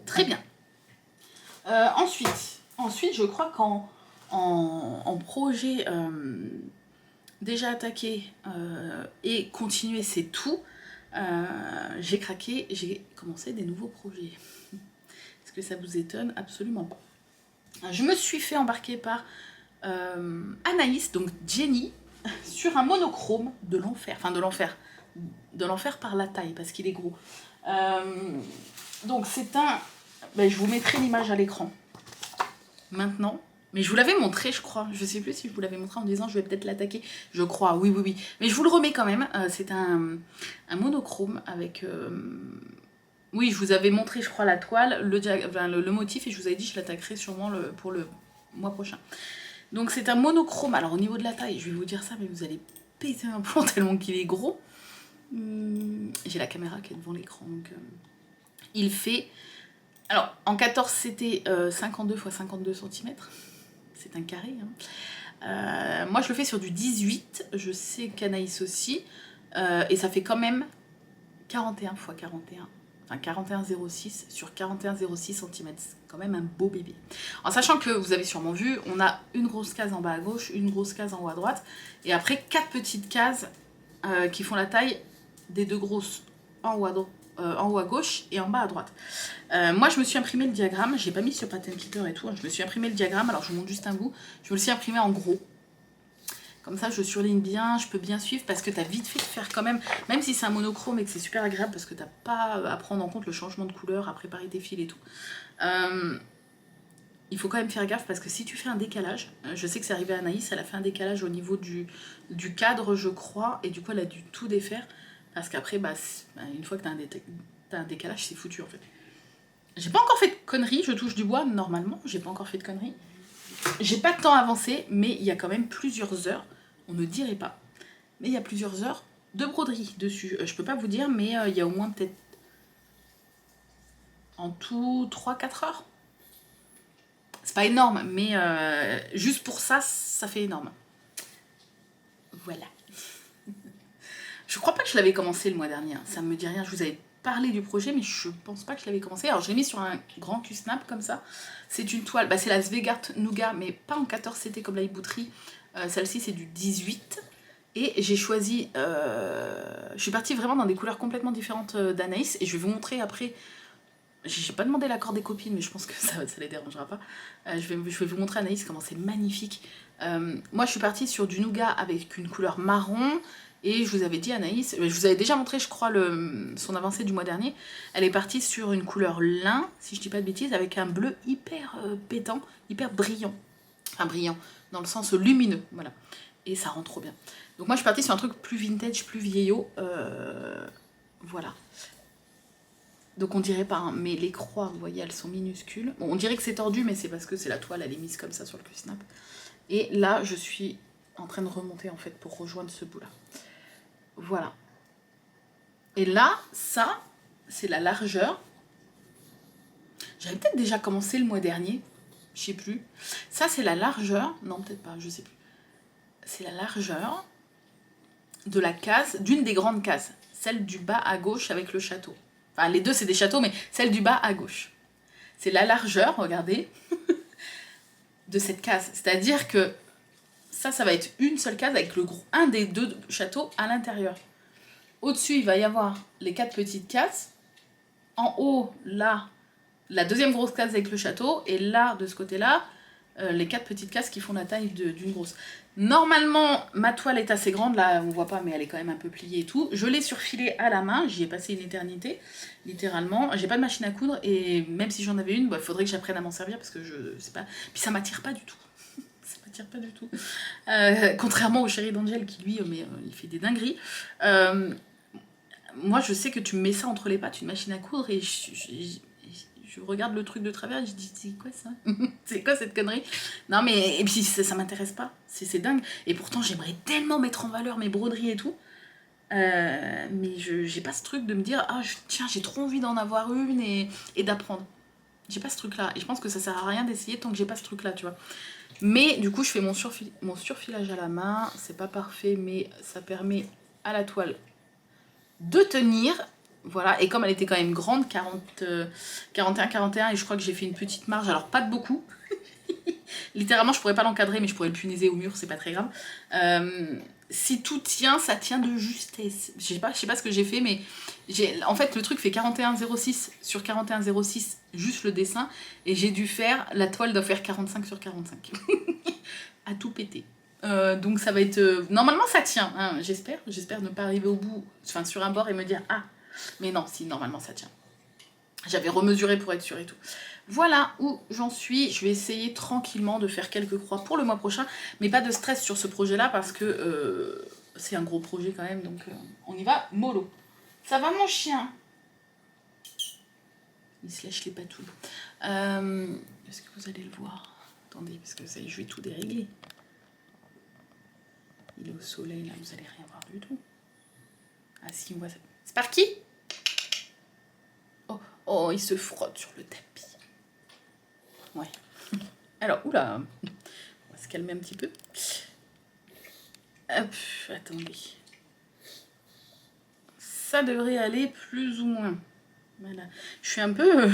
Très bien. Ensuite, je crois qu'en projet déjà attaqué et continuer, c'est tout. J'ai craqué, j'ai commencé des nouveaux projets. Est-ce que ça vous étonne? Absolument pas. Je me suis fait embarquer par Anaïs, donc Jenny, sur un monochrome de l'enfer, enfin de l'enfer par la taille parce qu'il est gros. Donc c'est un... je vous mettrai l'image à l'écran maintenant, mais je vous l'avais montré je crois, je sais plus si je vous l'avais montré en disant je vais peut-être l'attaquer, je crois, oui, mais je vous le remets quand même. C'est un monochrome avec... Oui, je vous avais montré je crois la toile, le motif, et je vous avais dit je l'attaquerai sûrement pour le mois prochain. Donc c'est un monochrome. Alors au niveau de la taille, je vais vous dire ça, mais vous allez péter un plomb tellement qu'il est gros. J'ai la caméra qui est devant l'écran. Donc il fait... Alors en 14 c'était 52 x 52 cm. C'est un carré. Hein. Moi je le fais sur du 18. Je sais qu'Anaïs aussi. Et ça fait quand même 41 x 41. Enfin 41,06 sur 41,06 cm. C'est quand même un beau bébé. En sachant que vous avez sûrement vu, on a une grosse case en bas à gauche, une grosse case en haut à droite, et après 4 petites cases qui font la taille des deux grosses en haut à gauche et en bas à droite. Moi je me suis imprimé le diagramme, j'ai pas mis sur Pattern Keeper et tout, hein, je me suis imprimé le diagramme, alors je vous montre juste un bout, je me le suis imprimé en gros. Comme ça, je surligne bien, je peux bien suivre parce que tu as vite fait de faire quand même si c'est un monochrome et que c'est super agréable parce que tu n'as pas à prendre en compte le changement de couleur, à préparer tes fils et tout. Il faut quand même faire gaffe parce que si tu fais un décalage, je sais que c'est arrivé à Anaïs, elle a fait un décalage au niveau du cadre, je crois, et du coup, elle a dû tout défaire parce qu'après, une fois que tu as un décalage, c'est foutu en fait. J'ai pas encore fait de conneries, je touche du bois, normalement, j'ai pas encore fait de conneries. J'ai pas de temps avancé, mais il y a quand même plusieurs heures. On ne dirait pas. Mais il y a plusieurs heures 2 broderies dessus. Je peux pas vous dire, mais il y a au moins peut-être en tout 3-4 heures. C'est pas énorme, mais juste pour ça, ça fait énorme. Voilà. Je crois pas que je l'avais commencé le mois dernier, ça me dit rien. Je vous avais parlé du projet, mais je pense pas que je l'avais commencé. Alors je l'ai mis sur un grand Q-snap comme ça. C'est une toile, c'est la Svegart Nougat, mais pas en 14 CT comme la Ibouterie. Celle-ci c'est du 18. Et j'ai choisi, je suis partie vraiment dans des couleurs complètement différentes d'Anaïs. Et je vais vous montrer après, j'ai pas demandé l'accord des copines, mais je pense que ça les dérangera pas. Je vais vous montrer Anaïs comment c'est magnifique. Moi je suis partie sur du nougat avec une couleur marron. Et je vous avais dit Anaïs, je vous avais déjà montré je crois son avancée du mois dernier. Elle est partie sur une couleur lin, si je dis pas de bêtises, avec un bleu hyper pétant, hyper brillant. Enfin brillant, dans le sens lumineux, voilà. Et ça rend trop bien. Donc moi je suis partie sur un truc plus vintage, plus vieillot. Voilà. Donc on dirait pas, hein, mais les croix, vous voyez, elles sont minuscules. Bon, on dirait que c'est tordu, mais c'est parce que c'est la toile, elle est mise comme ça sur le Q-snap. Et là, je suis en train de remonter en fait pour rejoindre ce bout-là. Voilà. Et là, ça, c'est la largeur. J'avais peut-être déjà commencé le mois dernier, je sais plus. Ça, c'est la largeur, non peut-être pas, je sais plus. C'est la largeur de la case, d'une des grandes cases, celle du bas à gauche avec le château. Enfin, les deux, c'est des châteaux, mais celle du bas à gauche. C'est la largeur, regardez, de cette case. C'est-à-dire que ça va être une seule case avec un des 2 châteaux à l'intérieur. Au-dessus, il va y avoir les 4 petites cases. En haut, là, la deuxième grosse case avec le château. Et là, de ce côté-là, les 4 petites cases qui font la taille d'une grosse. Normalement, ma toile est assez grande. Là, on voit pas, mais elle est quand même un peu pliée et tout. Je l'ai surfilée à la main. J'y ai passé une éternité, littéralement. J'ai pas de machine à coudre. Et même si j'en avais une, il faudrait que j'apprenne à m'en servir parce que je sais pas. Puis ça m'attire pas du tout. Ça m'attire pas du tout. Contrairement au chéri d'Angel qui, lui, il fait des dingueries. Moi, je sais que tu me mets ça entre les pattes, une machine à coudre, et je regarde le truc de travers et je dis, c'est quoi ça? C'est quoi cette connerie? Non, mais, et puis ça m'intéresse pas, c'est dingue. Et pourtant, j'aimerais tellement mettre en valeur mes broderies et tout, mais j'ai pas ce truc de me dire, ah, tiens, j'ai trop envie d'en avoir une et d'apprendre. J'ai pas ce truc-là, et je pense que ça sert à rien d'essayer tant que j'ai pas ce truc-là, tu vois. Mais du coup, je fais mon surfilage à la main, c'est pas parfait, mais ça permet à la toile de tenir, voilà, et comme elle était quand même grande, 41, et je crois que j'ai fait une petite marge, alors pas de beaucoup, littéralement je pourrais pas l'encadrer, mais je pourrais le punaiser au mur, c'est pas très grave. Si tout tient, ça tient de justesse. Je sais pas ce que j'ai fait, mais en fait le truc fait 41,06 sur 41,06, juste le dessin, et j'ai dû faire, la toile doit faire 45 sur 45, à tout péter. Donc ça va être... normalement ça tient, hein, j'espère ne pas arriver au bout, enfin sur un bord et me dire ah, mais non, si normalement ça tient. J'avais remesuré pour être sûre et tout. Voilà où j'en suis, je vais essayer tranquillement de faire quelques croix pour le mois prochain, mais pas de stress sur ce projet-là parce que c'est un gros projet quand même, donc on y va mollo. Ça va mon chien? Il se lèche les patouilles. Est-ce que vous allez le voir? Attendez, parce que ça y est, je vais tout dérégler. Il est au soleil, là, vous allez rien voir du tout. Ah si, on voit ça. Sparky? Oh, il se frotte sur le tapis. Ouais. Alors, oula. On va se calmer un petit peu. Hop, attendez. Ça devrait aller plus ou moins. Voilà. Je suis un peu...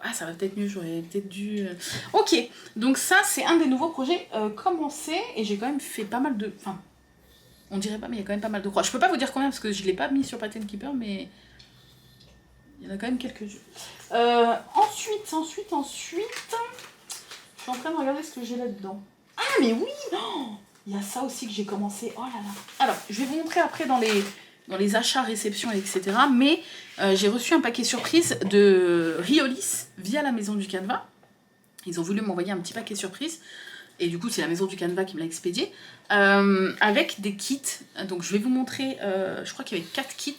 Ah, ça va peut-être mieux, j'aurais peut-être dû... Ok, donc ça, c'est un des nouveaux projets commencés. Et j'ai quand même fait pas mal de... Enfin, on dirait pas, mais il y a quand même pas mal de croix. Je peux pas vous dire combien, parce que je l'ai pas mis sur Pattern Keeper, mais... Il y en a quand même quelques-uns. Ensuite... Je suis en train de regarder ce que j'ai là-dedans. Ah, mais oui, oh, il y a ça aussi que j'ai commencé. Oh là là. Alors, je vais vous montrer après dans les achats, réceptions, etc. Mais j'ai reçu un paquet surprise de Riolis via la maison du Canevas. Ils ont voulu m'envoyer un petit paquet surprise. Et du coup, c'est la maison du Canevas qui me l'a expédié. Avec des kits. Donc, je vais vous montrer. Je crois qu'il y avait 4 kits.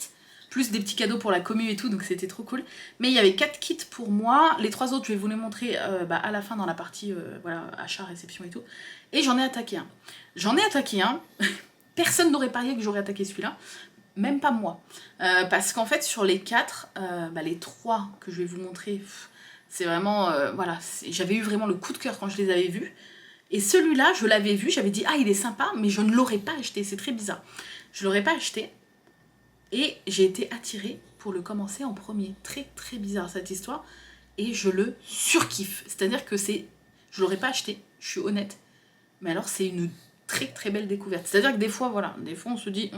Plus des petits cadeaux pour la commu et tout, donc c'était trop cool. Mais il y avait 4 kits pour moi. Les 3 autres, je vais vous les montrer à la fin dans la partie voilà, achat, réception et tout. Et j'en ai attaqué un. personne n'aurait parié que j'aurais attaqué celui-là, même pas moi. Parce qu'en fait, sur les 4, les 3 que je vais vous montrer, c'est vraiment, voilà, j'avais eu vraiment le coup de cœur quand je les avais vus. Et celui-là, je l'avais vu, j'avais dit, ah, il est sympa, mais je ne l'aurais pas acheté, c'est très bizarre. Je l'aurais pas acheté, et j'ai été attirée pour le commencer en premier. Très, très bizarre cette histoire, et je le surkiffe. C'est-à-dire que je l'aurais pas acheté, je suis honnête, mais alors c'est une très, très belle découverte. C'est-à-dire que des fois, voilà, des fois on se dit,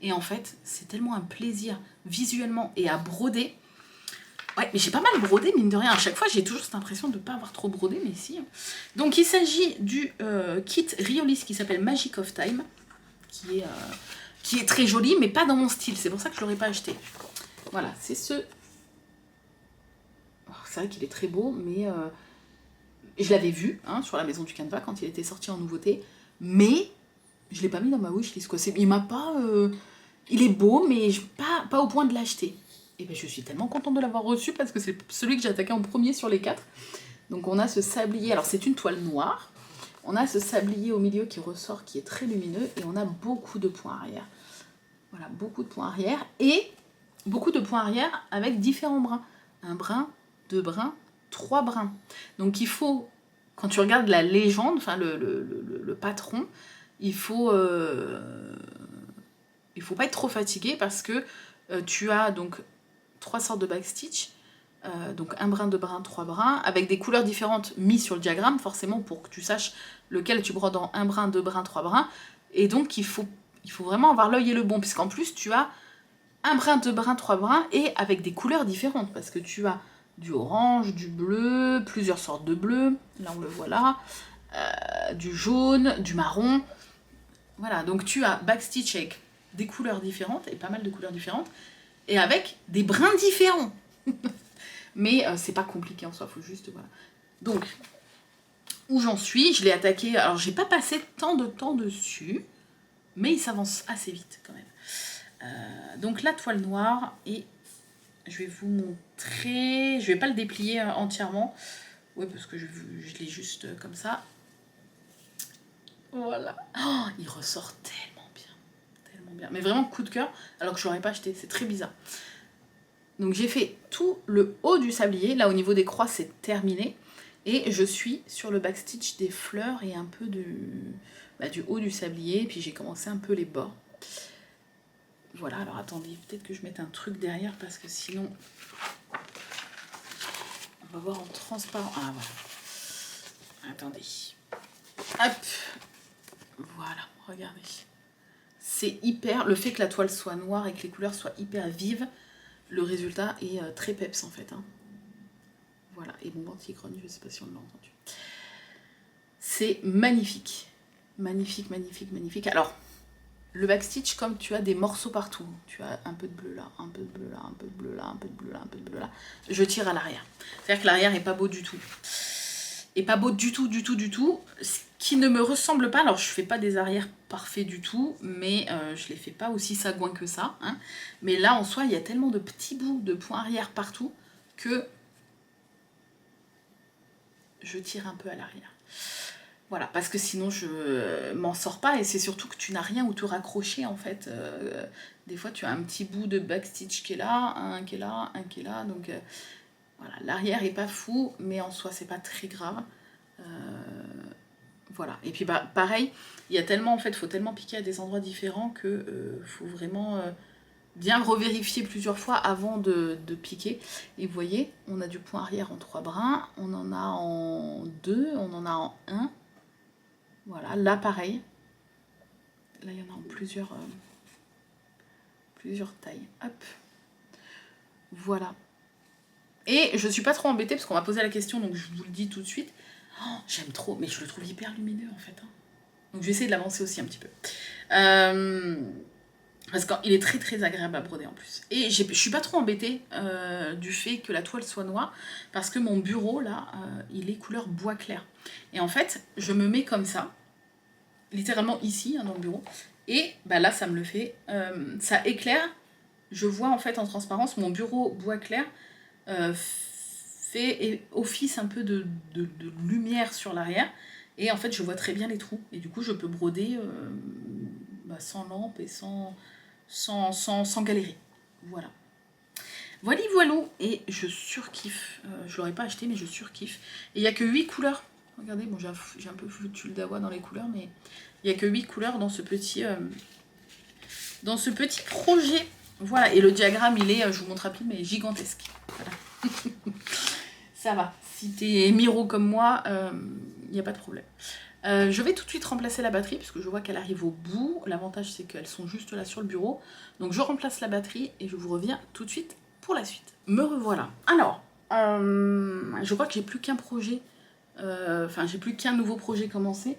et en fait, c'est tellement un plaisir, visuellement, et à broder. Ouais, mais j'ai pas mal brodé, mine de rien. À chaque fois, j'ai toujours cette impression de ne pas avoir trop brodé, mais si. Donc, il s'agit du kit Riolis qui s'appelle Magic of Time, qui est très joli, mais pas dans mon style. C'est pour ça que je l'aurais pas acheté. Voilà, c'est ce... Oh, c'est vrai qu'il est très beau, mais je l'avais vu sur la maison du Canva quand il était sorti en nouveauté, mais je l'ai pas mis dans ma wishlist, quoi. Il m'a pas... Il est beau, mais pas au point de l'acheter. Et ben je suis tellement contente de l'avoir reçu parce que c'est celui que j'ai attaqué en premier sur les 4. Donc on a ce sablier, alors c'est une toile noire, on a ce sablier au milieu qui ressort, qui est très lumineux, et on a beaucoup de points arrière. Voilà, beaucoup de points arrière, et beaucoup de points arrière avec différents brins. Un brin, 2 brins, 3 brins. Donc il faut, quand tu regardes la légende, enfin le patron, il faut pas être trop fatigué parce que tu as donc 3 sortes de backstitch, donc un brin, 2 brins, 3 brins, avec des couleurs différentes mises sur le diagramme, forcément pour que tu saches lequel tu brodes en 1 brin, 2 brins, 3 brins, et donc il faut vraiment avoir l'œil et le bon, puisqu'en plus tu as 1 brin, 2 brins, 3 brins, et avec des couleurs différentes, parce que tu as du orange, du bleu, plusieurs sortes de bleu, là on le voit là, du jaune, du marron, voilà, donc tu as backstitch avec des couleurs différentes, et pas mal de couleurs différentes, et avec des brins différents. Mais c'est pas compliqué en soi, faut juste... Voilà. Donc, où j'en suis, je l'ai attaqué... Alors, j'ai pas passé tant de temps dessus, mais il s'avance assez vite quand même. Donc, la toile noire, et je vais vous montrer... Je vais pas le déplier entièrement. Ouais, parce que je l'ai juste comme ça. Voilà. Oh, il ressort tellement bien. Tellement bien. Mais vraiment, coup de cœur, alors que je l'aurais pas acheté. C'est très bizarre. Donc j'ai fait tout le haut du sablier, là au niveau des croix c'est terminé, et je suis sur le backstitch des fleurs et un peu du haut du sablier, puis j'ai commencé un peu les bords. Voilà, alors attendez, peut-être que je mette un truc derrière parce que sinon on va voir en transparent. Ah voilà, attendez, hop, voilà, regardez. C'est hyper, le fait que la toile soit noire et que les couleurs soient hyper vives, le résultat est très peps en fait. Voilà, et mon vent qui grogne, je ne sais pas si on l'a entendu. C'est magnifique. Magnifique, magnifique, magnifique. Alors, le backstitch, comme tu as des morceaux partout, tu as un peu de bleu là, un peu de bleu là, un peu de bleu là, un peu de bleu là, un peu de bleu là, je tire à l'arrière. C'est-à-dire que l'arrière n'est pas beau du tout. Et pas beau du tout, du tout, du tout. Ce qui ne me ressemble pas, alors je fais pas des arrières parfaits du tout, mais je les fais pas aussi sagouin que ça. Mais là, en soi, il y a tellement de petits bouts de points arrière partout que je tire un peu à l'arrière. Voilà, parce que sinon je m'en sors pas, et c'est surtout que tu n'as rien où te raccrocher en fait. Des fois tu as un petit bout de backstitch qui est là, un qui est là, un qui est là, donc voilà, l'arrière est pas fou, mais en soi c'est pas très grave. Voilà, et puis pareil, il y a tellement en fait, faut tellement piquer à des endroits différents que faut vraiment bien revérifier plusieurs fois avant de piquer. Et vous voyez, on a du point arrière en 3 brins, on en a en 2, on en a en 1. Voilà, là pareil. Là il y en a en plusieurs tailles. Hop. Voilà. Et je suis pas trop embêtée parce qu'on m'a posé la question, donc je vous le dis tout de suite. Oh, j'aime trop, mais je le trouve hyper lumineux en fait. Donc je vais essayer de l'avancer aussi un petit peu. Parce qu'il est très très agréable à broder en plus. Et je suis pas trop embêtée du fait que la toile soit noire, parce que mon bureau là, il est couleur bois clair. Et en fait, je me mets comme ça, littéralement ici, dans le bureau, et là ça me le fait. Ça éclaire, je vois en fait en transparence mon bureau bois clair fait office un peu de lumière sur l'arrière, et en fait je vois très bien les trous, et du coup je peux broder sans lampe et sans galérer. Voilà. Voilà, voilà. Et je surkiffe. Je l'aurais pas acheté, mais je surkiffe. Et il n'y a que 8 couleurs. Regardez, bon, j'ai un peu foutu le dawa dans les couleurs, mais il n'y a que 8 couleurs dans ce petit projet. Voilà, et le diagramme, il est, je vous montre rapide, mais gigantesque. Voilà. Ça va. Si t'es Miro comme moi, il n'y a pas de problème. Je vais tout de suite remplacer la batterie, parce que je vois qu'elle arrive au bout. L'avantage, c'est qu'elles sont juste là sur le bureau. Donc je remplace la batterie et je vous reviens tout de suite pour la suite. Me revoilà. Alors, je crois que j'ai plus qu'un projet. Enfin, j'ai plus qu'un nouveau projet commencé.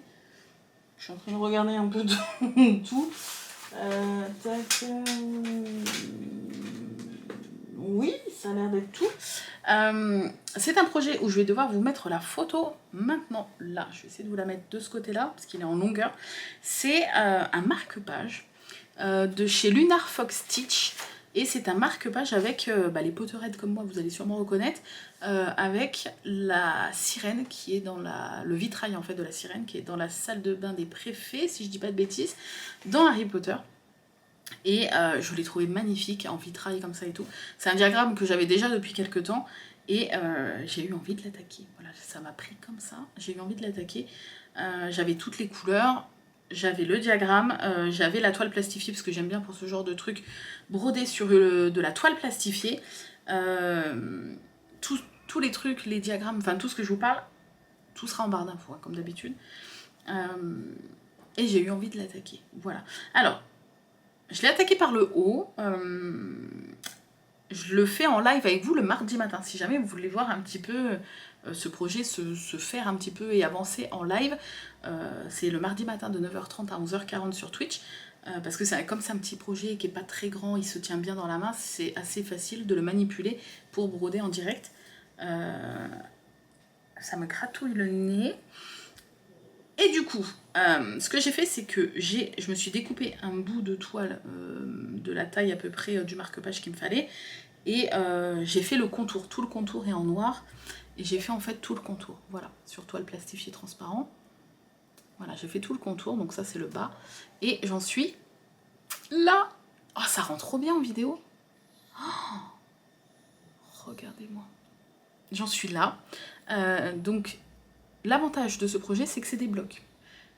Je suis en train de regarder un peu tout. Tac. Oui, ça a l'air d'être tout. C'est un projet où je vais devoir vous mettre la photo maintenant. Là, je vais essayer de vous la mettre de ce côté-là, parce qu'il est en longueur. C'est un marque-page de chez Lunar Fox Stitch. Et c'est un marque-page avec les Potterheads comme moi, vous allez sûrement reconnaître, avec la sirène qui est dans le vitrail en fait de la sirène, qui est dans la salle de bain des préfets, si je dis pas de bêtises, dans Harry Potter. Et je l'ai trouvé magnifique en vitrail comme ça et tout. C'est un diagramme que j'avais déjà depuis quelques temps et j'ai eu envie de l'attaquer. Voilà, ça m'a pris comme ça, j'ai eu envie de l'attaquer. J'avais toutes les couleurs, j'avais le diagramme, j'avais la toile plastifiée parce que j'aime bien pour ce genre de truc broder sur de la toile plastifiée. Tous les trucs, les diagrammes, enfin tout ce que je vous parle, tout sera en barre d'infos, hein, comme d'habitude. Et j'ai eu envie de l'attaquer. Voilà. Alors, je l'ai attaqué par le haut. Je le fais en live avec vous le mardi matin. Si jamais vous voulez voir un petit peu ce projet se faire un petit peu et avancer en live, c'est le mardi matin de 9h30 à 11h40 sur Twitch. Parce que comme c'est un petit projet qui n'est pas très grand, il se tient bien dans la main, c'est assez facile de le manipuler pour broder en direct. Ça me gratouille le nez. Et du coup, ce que j'ai fait, c'est que je me suis découpé un bout de toile de la taille à peu près du marque-page qu'il me fallait. Et j'ai fait le contour. Tout le contour est en noir. Et j'ai fait en fait tout le contour. Voilà, sur toile plastifiée transparent. Voilà, j'ai fait tout le contour. Donc ça, c'est le bas. Et j'en suis là. Oh, ça rend trop bien en vidéo. Oh, regardez-moi. J'en suis là. Donc, l'avantage de ce projet, c'est que c'est des blocs.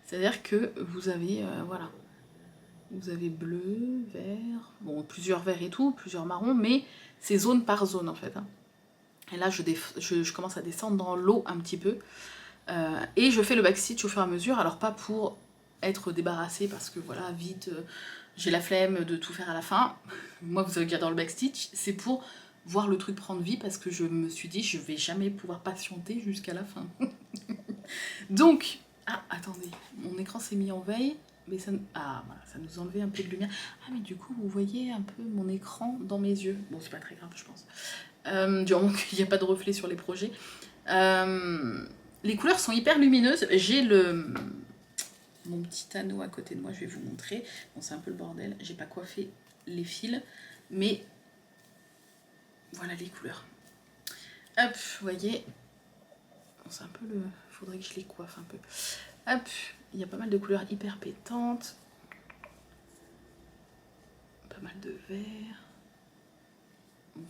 C'est-à-dire que vous avez, voilà, vous avez bleu, vert, bon, plusieurs verts et tout, plusieurs marrons, mais c'est zone par zone en fait. Hein. Et là, je commence à descendre dans l'eau un petit peu. Et je fais le backstitch au fur et à mesure, alors pas pour être débarrassée, parce que voilà, vite, j'ai la flemme de tout faire à la fin. Moi, vous savez que j'adore le backstitch, c'est pour voir le truc prendre vie, parce que je me suis dit, je vais jamais pouvoir patienter jusqu'à la fin. Donc, ah, attendez, mon écran s'est mis en veille, mais ça, voilà, ça nous enlevait un peu de lumière. Ah, mais du coup, vous voyez un peu mon écran dans mes yeux. Bon, c'est pas très grave, je pense. Du moment qu'il n'y a pas de reflet sur les projets. Les couleurs sont hyper lumineuses. J'ai mon petit anneau à côté de moi, je vais vous montrer. Bon, c'est un peu le bordel, j'ai pas coiffé les fils, mais voilà les couleurs. Hop, vous voyez, bon, c'est un peu le... faudrait que je les coiffe un peu. Hop, il y a pas mal de couleurs hyper pétantes. Pas mal de vert.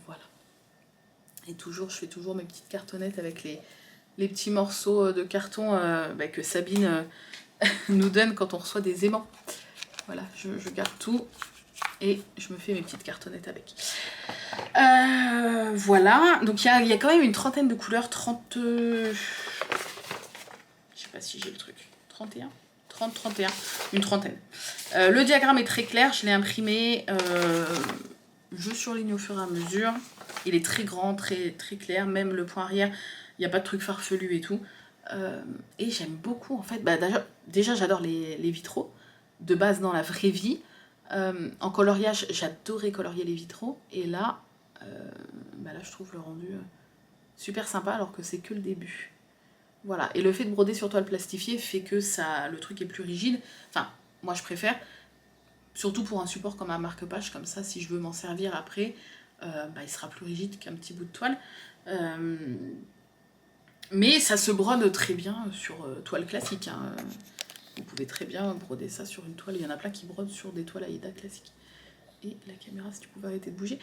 Voilà. Et toujours, je fais toujours mes petites cartonnettes avec les petits morceaux de carton que Sabine nous donne quand on reçoit des aimants. Voilà, je garde tout et je me fais mes petites cartonnettes avec. Voilà, donc il y a quand même une trentaine de couleurs, 30... je sais pas si j'ai le truc, 31 30, 31, une trentaine. Le diagramme est très clair, je l'ai imprimé, je surligne au fur et à mesure. Il est très grand, très, très clair, même le point arrière, il n'y a pas de truc farfelu et tout. Et j'aime beaucoup en fait, déjà j'adore les vitraux, de base dans la vraie vie. En coloriage, j'adorais colorier les vitraux, et là, là je trouve le rendu super sympa alors que c'est que le début. Voilà, et le fait de broder sur toile plastifiée fait que le truc est plus rigide. Enfin, moi je préfère, surtout pour un support comme un marque-page, comme ça, si je veux m'en servir après, il sera plus rigide qu'un petit bout de toile. Mais ça se brode très bien sur toile classique. Hein. Vous pouvez très bien broder ça sur une toile. Il y en a plein qui brodent sur des toiles Aïda classiques. Et la caméra, si tu pouvais arrêter de bouger.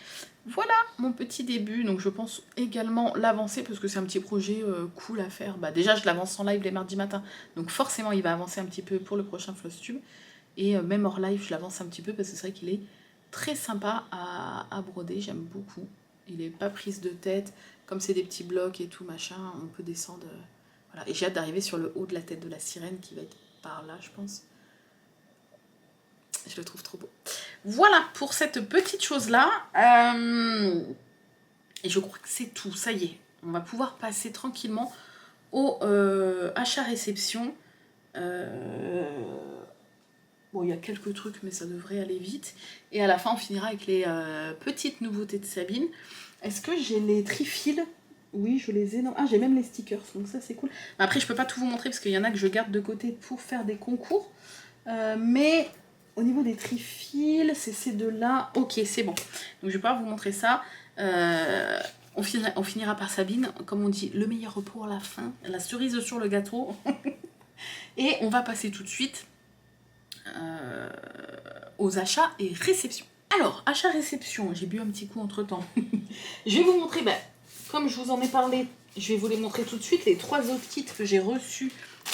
Voilà mon petit début. Donc je pense également l'avancer parce que c'est un petit projet cool à faire. Bah, déjà, je l'avance en live les mardis matins. Donc forcément, il va avancer un petit peu pour le prochain Flosstube. Et même hors live, je l'avance un petit peu parce que c'est vrai qu'il est très sympa à broder. J'aime beaucoup. Il n'est pas prise de tête. Comme c'est des petits blocs et tout, machin, on peut descendre. Voilà. Et j'ai hâte d'arriver sur le haut de la tête de la sirène qui va être par là, je pense. Je le trouve trop beau. Voilà pour cette petite chose-là. Et je crois que c'est tout. Ça y est. On va pouvoir passer tranquillement au achat-réception. Bon, il y a quelques trucs, mais ça devrait aller vite. Et à la fin, on finira avec les petites nouveautés de Sabine. Est-ce que j'ai les trifils? Oui, je les ai. Non. Ah, j'ai même les stickers, donc ça, c'est cool. Après, je peux pas tout vous montrer, parce qu'il y en a que je garde de côté pour faire des concours. Mais au niveau des trifils, c'est ces deux-là. Ok, c'est bon. Donc, je vais pouvoir vous montrer ça. On finira par Sabine, comme on dit, le meilleur repos à la fin. La cerise sur le gâteau. Et on va passer tout de suite aux achats et réceptions. Alors, achat-réception, j'ai bu un petit coup entre temps. Je vais vous montrer, comme je vous en ai parlé, je vais vous les montrer tout de suite, les 3 autres kits que j'ai reçus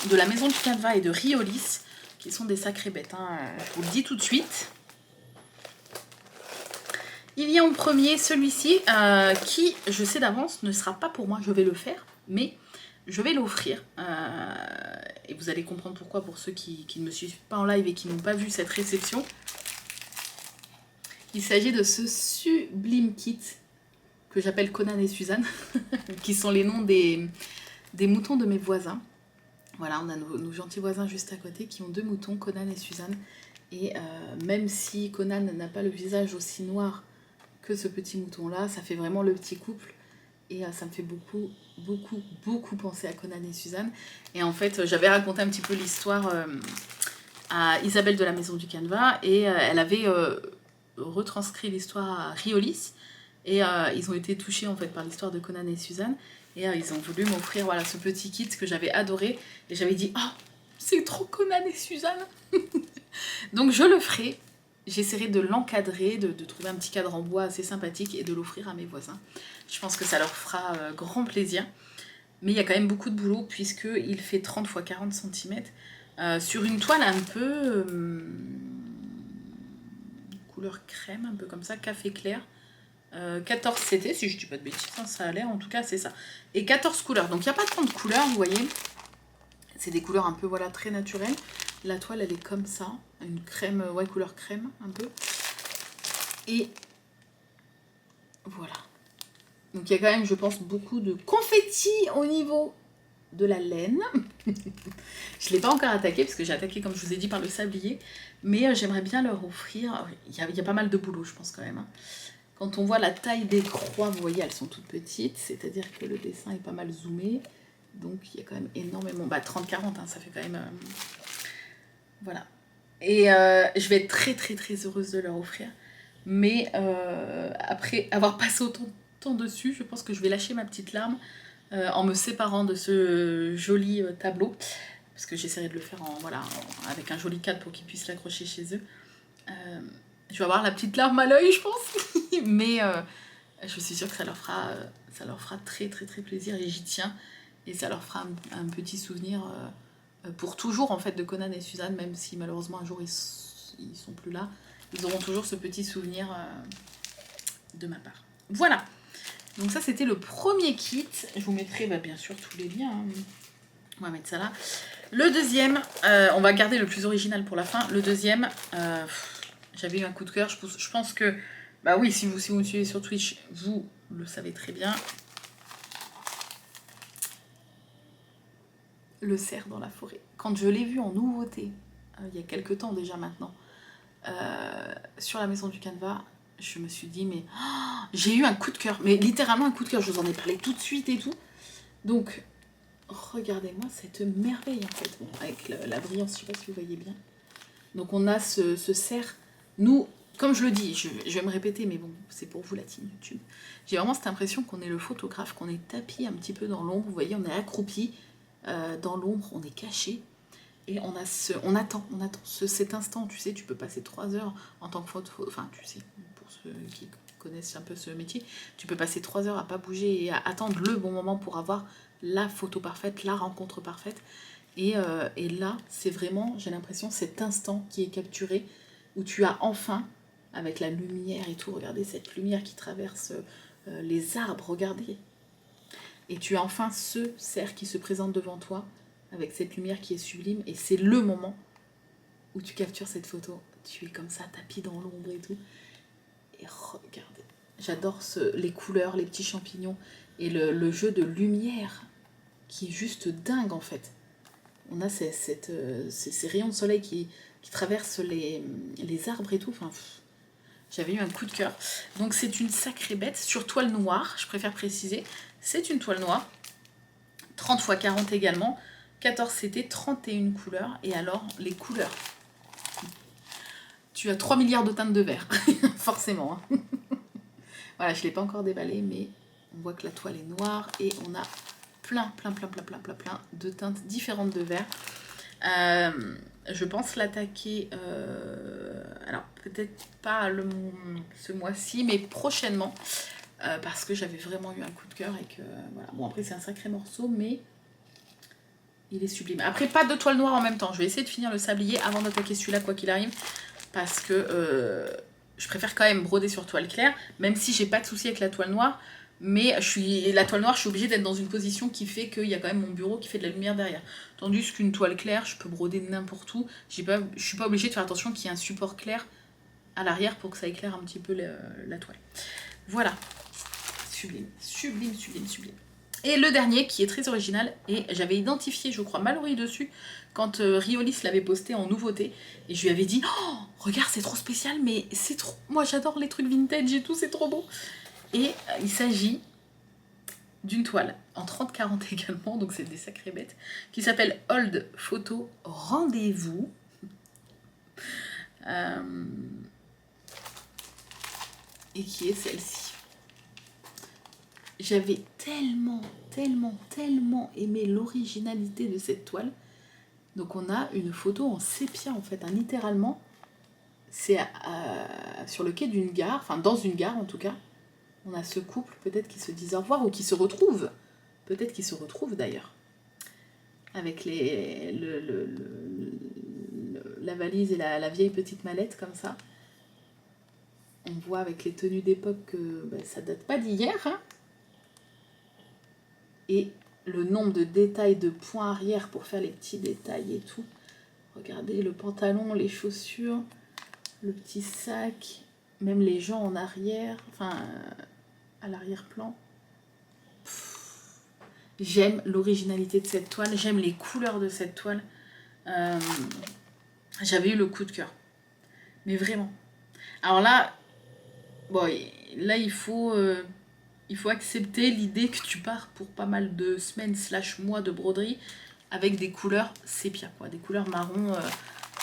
de la Maison du Canva et de Riolis, qui sont des sacrées bêtes, hein, je vous le dis tout de suite. Il y a en premier celui-ci, qui, je sais d'avance, ne sera pas pour moi, je vais le faire, mais je vais l'offrir. Et vous allez comprendre pourquoi pour ceux qui ne me suivent pas en live et qui n'ont pas vu cette réception. Il s'agit de ce sublime kit que j'appelle Conan et Suzanne, qui sont les noms des moutons de mes voisins. Voilà, on a nos gentils voisins juste à côté qui ont 2 moutons, Conan et Suzanne. Et même si Conan n'a pas le visage aussi noir que ce petit mouton-là, ça fait vraiment le petit couple. Et ça me fait beaucoup penser à Conan et Suzanne. Et en fait, j'avais raconté un petit peu l'histoire à Isabelle de la Maison du Canva. Et elle avait retranscrit l'histoire à Riolis. Et ils ont été touchés en fait par l'histoire de Conan et Suzanne. Et ils ont voulu m'offrir voilà, ce petit kit que j'avais adoré. Et j'avais dit, ah, c'est trop Conan et Suzanne. Donc je le ferai. J'essaierai de l'encadrer, de trouver un petit cadre en bois assez sympathique et de l'offrir à mes voisins. Je pense que ça leur fera grand plaisir. Mais il y a quand même beaucoup de boulot puisqu'il fait 30 x 40 cm sur une toile un peu couleur crème, un peu comme ça, café clair. 14 CT, si je dis pas de bêtises, hein, ça a l'air, en tout cas c'est ça. Et 14 couleurs, donc il n'y a pas tant de couleurs, vous voyez. C'est des couleurs un peu voilà, très naturelles. La toile elle est comme ça, une crème, ouais couleur crème un peu. Et voilà. Donc il y a quand même, je pense, beaucoup de confetti au niveau de la laine. Je ne l'ai pas encore attaqué, parce que j'ai attaqué, comme je vous ai dit, par le sablier. Mais j'aimerais bien leur offrir, il y a pas mal de boulot, je pense quand même. Hein. Quand on voit la taille des croix, vous voyez, elles sont toutes petites, c'est-à-dire que le dessin est pas mal zoomé. Donc il y a quand même énormément... 30-40, hein, ça fait quand même... Voilà. Et je vais être très heureuse de leur offrir. Mais après avoir passé autant de temps dessus, je pense que je vais lâcher ma petite larme en me séparant de ce joli tableau. Parce que j'essaierai de le faire avec un joli cadre pour qu'ils puissent l'accrocher chez eux. Je vais avoir la petite larme à l'œil, je pense. Mais je suis sûre que ça leur fera très plaisir et j'y tiens. Et ça leur fera un petit souvenir pour toujours en fait de Conan et Suzanne, même si malheureusement un jour ils sont plus là. Ils auront toujours ce petit souvenir de ma part. Voilà. Donc ça c'était le premier kit. Je vous mettrai bien sûr tous les liens. Hein. On va mettre ça là. Le deuxième, on va garder le plus original pour la fin. Le deuxième, j'avais eu un coup de cœur. Je pense que, oui, si vous me suivez sur Twitch, vous le savez très bien. Le cerf dans la forêt. Quand je l'ai vu en nouveauté, il y a quelques temps déjà maintenant, sur la Maison du Canva, je me suis dit, mais j'ai eu un coup de cœur. Mais littéralement un coup de cœur. Je vous en ai parlé tout de suite et tout. Donc... regardez-moi cette merveille en fait, avec la brillance, je sais pas si vous voyez bien. Donc on a ce cerf. Nous, comme je le dis, je vais me répéter, mais bon, c'est pour vous la team YouTube. J'ai vraiment cette impression qu'on est le photographe, qu'on est tapis un petit peu dans l'ombre. Vous voyez, on est accroupi dans l'ombre, on est caché. Et on attend cet instant, tu sais, tu peux passer 3 heures en tant que photo, enfin tu sais, pour ceux qui connaissent un peu ce métier, tu peux passer 3 heures à pas bouger et à attendre le bon moment pour avoir la photo parfaite, la rencontre parfaite. Et là, c'est vraiment, j'ai l'impression, cet instant qui est capturé, où tu as enfin, avec la lumière et tout, regardez cette lumière qui traverse les arbres, regardez. Et tu as enfin ce cerf qui se présente devant toi, avec cette lumière qui est sublime, et c'est le moment où tu captures cette photo. Tu es comme ça, tapis dans l'ombre et tout. Et regardez, j'adore les couleurs, les petits champignons, et le jeu de lumière, qui est juste dingue en fait. On a ces rayons de soleil qui traversent les arbres et tout. Enfin, j'avais eu un coup de cœur. Donc c'est une sacrée bête sur toile noire, je préfère préciser. C'est une toile noire, 30 x 40 également, 14 CT, 31 couleurs. Et alors, les couleurs. Tu as 3 milliards de teintes de vert, forcément. Hein. Voilà, je ne l'ai pas encore déballé, mais on voit que la toile est noire et on a plein de teintes différentes de vert. Je pense l'attaquer, alors peut-être pas ce mois-ci, mais prochainement, parce que j'avais vraiment eu un coup de cœur et que voilà. Bon, après c'est un sacré morceau, mais il est sublime. Après, pas de toile noire en même temps. Je vais essayer de finir le sablier avant d'attaquer celui-là, quoi qu'il arrive, parce que je préfère quand même broder sur toile claire, même si j'ai pas de souci avec la toile noire. Mais la toile noire, je suis obligée d'être dans une position qui fait qu'il y a quand même mon bureau qui fait de la lumière derrière. Tandis qu'une toile claire, je peux broder n'importe où. Je suis pas obligée de faire attention qu'il y ait un support clair à l'arrière pour que ça éclaire un petit peu la toile. Voilà. Sublime, sublime, sublime, sublime. Et le dernier, qui est très original, et j'avais identifié, je crois, Mallory dessus, quand Riolis l'avait posté en nouveauté, et je lui avais dit « Oh, regarde, c'est trop spécial, mais c'est trop... Moi, j'adore les trucs vintage et tout, c'est trop beau !» Et il s'agit d'une toile en 30-40 également, donc c'est des sacrées bêtes, qui s'appelle Old Photo Rendez-vous. Et qui est celle-ci. J'avais tellement aimé l'originalité de cette toile. Donc on a une photo en sépia en fait, hein, littéralement. C'est sur le quai d'une gare, enfin dans une gare en tout cas. On a ce couple peut-être qui se disent au revoir ou qui se retrouvent. Peut-être qu'ils se retrouvent d'ailleurs. Avec la valise et la vieille petite mallette comme ça. On voit avec les tenues d'époque que ça date pas d'hier. Hein. Et le nombre de détails de points arrière pour faire les petits détails et tout. Regardez le pantalon, les chaussures, le petit sac, même les gens en arrière, enfin à l'arrière-plan. J'aime l'originalité de cette toile, j'aime les couleurs de cette toile. J'avais eu le coup de cœur. Mais vraiment. Alors là, bon, là il faut accepter l'idée que tu pars pour pas mal de semaines / mois de broderie avec des couleurs sépia, quoi, des couleurs marron.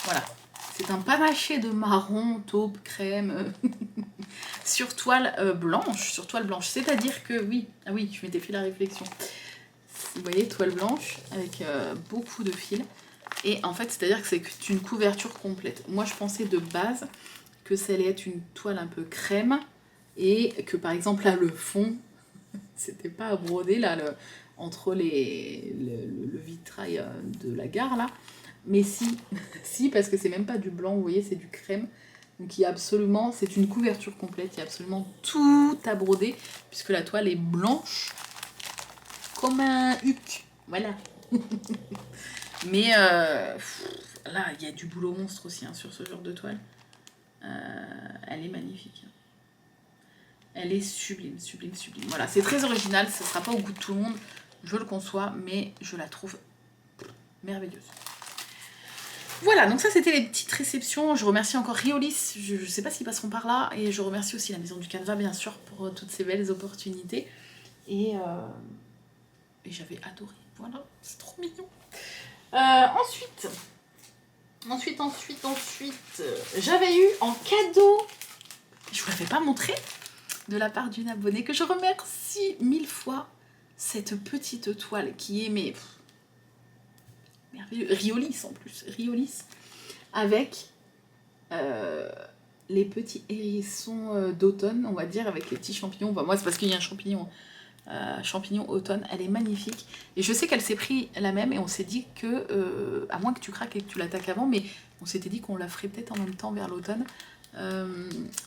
Voilà. C'est un panaché de marron, taupe, crème, sur toile blanche. C'est-à-dire que, oui, ah oui, je m'étais fait la réflexion. Vous voyez, toile blanche avec beaucoup de fils. Et en fait, c'est-à-dire que c'est une couverture complète. Moi, je pensais de base que ça allait être une toile un peu crème et que, par exemple, là, le fond, c'était pas à broder, là, entre le vitrail de la gare, là. Mais si, si, parce que c'est même pas du blanc, vous voyez, c'est du crème. Donc il y a absolument, c'est une couverture complète, il y a absolument tout à broder, puisque la toile est blanche comme un huc. Voilà. Mais là, il y a du boulot monstre aussi hein, sur ce genre de toile. Elle est magnifique. Elle est sublime, sublime, sublime. Voilà, c'est très original, ça ne sera pas au goût de tout le monde, je le conçois, mais je la trouve merveilleuse. Voilà, donc ça c'était les petites réceptions. Je remercie encore Riolis, je ne sais pas s'ils passeront par là, et je remercie aussi la Maison du Canevas, bien sûr, pour toutes ces belles opportunités. Et j'avais adoré, voilà, c'est trop mignon. Ensuite, j'avais eu en cadeau, je vous l'avais pas montré, de la part d'une abonnée, que je remercie 1000 fois, cette petite toile qui est mais merveilleux. Riolis en plus, Riolis. Avec les petits hérissons d'automne, on va dire, avec les petits champignons. Enfin, moi, c'est parce qu'il y a un champignon automne. Elle est magnifique. Et je sais qu'elle s'est pris la même et on s'est dit que, à moins que tu craques et que tu l'attaques avant, mais on s'était dit qu'on la ferait peut-être en même temps vers l'automne,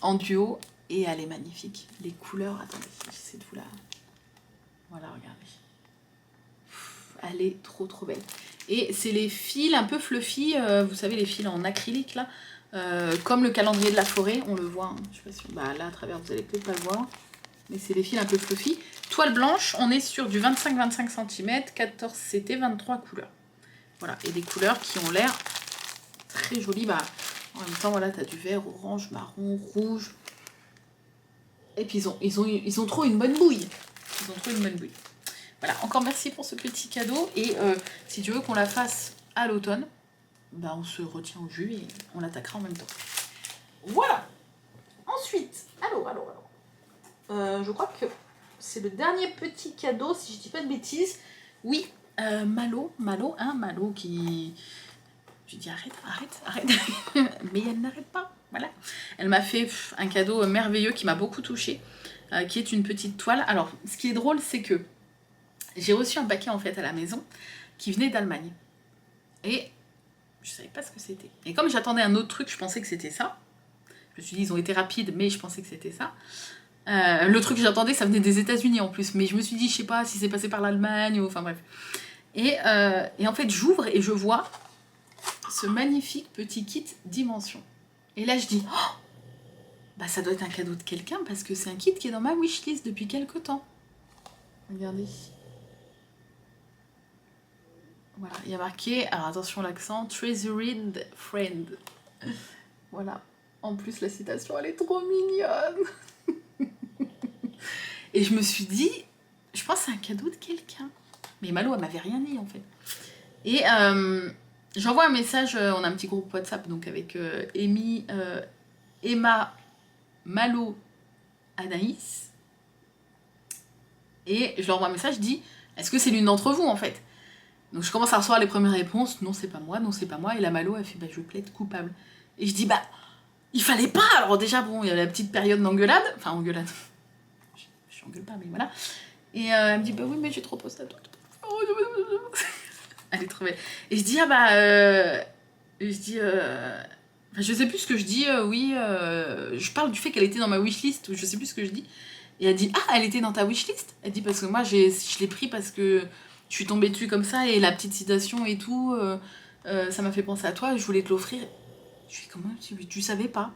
en duo. Et elle est magnifique. Les couleurs, attendez, j'essaie de vous la... Voilà, regardez. Elle est trop trop belle. Et c'est les fils un peu fluffy, vous savez les fils en acrylique là, comme le calendrier de la forêt, on le voit, hein. Je sais pas si bah, là à travers vous allez peut-être pas le voir, mais c'est les fils un peu fluffy. Toile blanche, on est sur du 25-25 cm, 14 CT, 23 couleurs. Voilà, et des couleurs qui ont l'air très jolies. Bah, en même temps, voilà, t'as du vert, orange, marron, rouge. Et puis ils ont trop une bonne bouille. Ils ont trop une bonne bouille. Voilà, encore merci pour ce petit cadeau. Et si tu veux qu'on la fasse à l'automne, bah on se retient au jus et on l'attaquera en même temps. Voilà. Ensuite, je crois que c'est le dernier petit cadeau, si je dis pas de bêtises. Oui, Malo qui... Je dis arrête. Mais elle n'arrête pas, voilà. Elle m'a fait un cadeau merveilleux qui m'a beaucoup touchée, qui est une petite toile. Alors, ce qui est drôle, c'est que j'ai reçu un paquet en fait à la maison qui venait d'Allemagne. Et je savais pas ce que c'était. Et comme j'attendais un autre truc, je pensais que c'était ça. Je me suis dit, ils ont été rapides, mais je pensais que c'était ça. Le truc que j'attendais, ça venait des États-Unis en plus. Mais je me suis dit, je sais pas si c'est passé par l'Allemagne ou... Enfin bref. Et en fait, j'ouvre et je vois ce magnifique petit kit Dimension. Et là, je dis, oh, bah ça doit être un cadeau de quelqu'un parce que c'est un kit qui est dans ma wishlist depuis quelques temps. Regardez. Voilà, il y a marqué, alors attention l'accent, Treasured Friend. Voilà. En plus, la citation, elle est trop mignonne. Et je me suis dit, je pense que c'est un cadeau de quelqu'un. Mais Malo, elle m'avait rien dit en fait. Et j'envoie un message, on a un petit groupe WhatsApp, donc avec Emma, Malo, Anaïs. Et je leur envoie un message, je dis, est-ce que c'est l'une d'entre vous en fait? Donc je commence à recevoir les premières réponses, non c'est pas moi, non c'est pas moi. Et la Malo, elle fait, bah je plaide coupable. Et je dis, bah, il fallait pas. Alors déjà, bon, il y a la petite période d'engueulade. Enfin, engueulade. Je engueule pas, mais voilà. Et elle me dit, bah oui, mais j'ai trop posé à toi. Elle est trop belle. Et je dis, ah bah... je dis... Enfin, je sais plus ce que je dis, oui. Je parle du fait qu'elle était dans ma wishlist, ou je sais plus ce que je dis. Et elle dit, ah, elle était dans ta wishlist? Elle dit, parce que moi, je l'ai pris parce que je suis tombée dessus comme ça, et la petite citation et tout, ça m'a fait penser à toi, et je voulais te l'offrir. Je suis comment tu savais pas?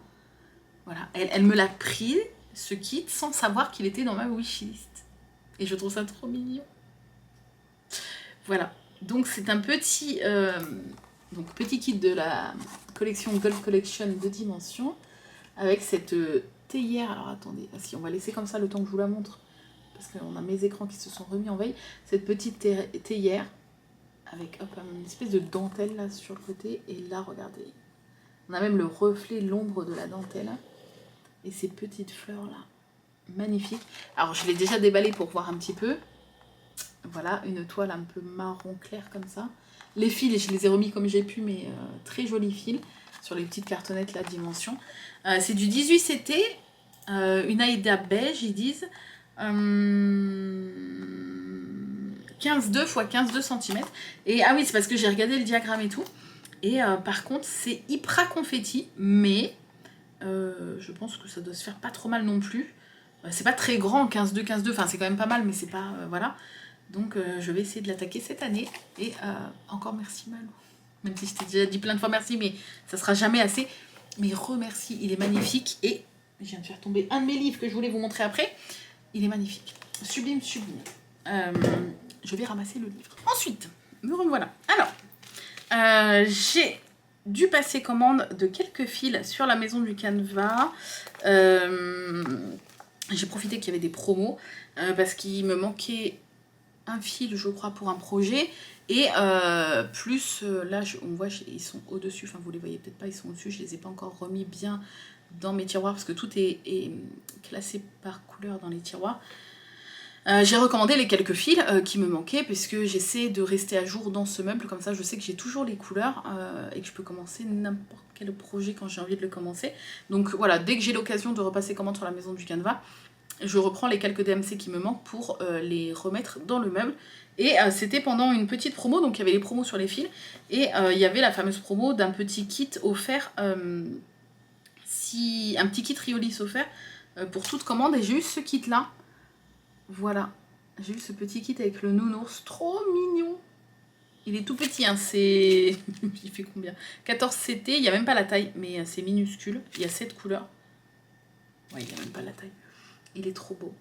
Voilà, elle me l'a pris, ce kit, sans savoir qu'il était dans ma wishlist. Et je trouve ça trop mignon. Voilà, donc c'est un petit, petit kit de la collection Gold Collection de Dimension, avec cette théière. Alors attendez, si on va laisser comme ça le temps que je vous la montre, parce qu'on a mes écrans qui se sont remis en veille. Cette petite théière, avec hop, une espèce de dentelle là sur le côté, et là, regardez. On a même le reflet, l'ombre de la dentelle. Et ces petites fleurs là, magnifiques. Alors je l'ai déjà déballé pour voir un petit peu. Voilà, une toile un peu marron clair comme ça. Les fils, je les ai remis comme j'ai pu, mais très jolis fils. Sur les petites cartonnettes la Dimension. C'est du 18 CT. Une Aïda beige, ils disent. 15,2 x 15,2 cm. Et ah oui, c'est parce que j'ai regardé le diagramme et tout. Et par contre, c'est hyper confetti, mais je pense que ça doit se faire pas trop mal non plus. C'est pas très grand, 15,2, 15,2, enfin c'est quand même pas mal, mais c'est pas... voilà. Donc je vais essayer de l'attaquer cette année. Et encore merci Malo. Même si je t'ai déjà dit plein de fois merci, mais ça sera jamais assez. Mais remercie, il est magnifique. Et je viens de faire tomber un de mes livres que je voulais vous montrer après. Il est magnifique. Sublime, sublime. Je vais ramasser le livre. Ensuite, me revoilà. Alors, j'ai dû passer commande de quelques fils sur la maison du canevas. J'ai profité qu'il y avait des promos parce qu'il me manquait un fil, je crois, pour un projet. Et plus, là, on voit, ils sont au-dessus. Enfin, vous les voyez peut-être pas, ils sont au-dessus. Je les ai pas encore remis bien dans mes tiroirs parce que tout est classé par couleur dans les tiroirs. J'ai recommandé les quelques fils qui me manquaient puisque j'essaie de rester à jour dans ce meuble, comme ça je sais que j'ai toujours les couleurs et que je peux commencer n'importe quel projet quand j'ai envie de le commencer. Donc voilà, dès que j'ai l'occasion de repasser commande sur la maison du Canva, je reprends les quelques DMC qui me manquent pour les remettre dans le meuble. Et c'était pendant une petite promo, donc il y avait les promos sur les fils, et il y avait la fameuse promo d'un petit kit offert, un petit kit Riolis offert pour toute commande, et j'ai eu ce kit là. Voilà, j'ai eu ce petit kit avec le nounours, trop mignon. Il est tout petit, hein, c'est... il fait combien? 14 CT, il n'y a même pas la taille, mais c'est minuscule. Il y a 7 couleurs. Ouais, il n'y a même pas la taille. Il est trop beau.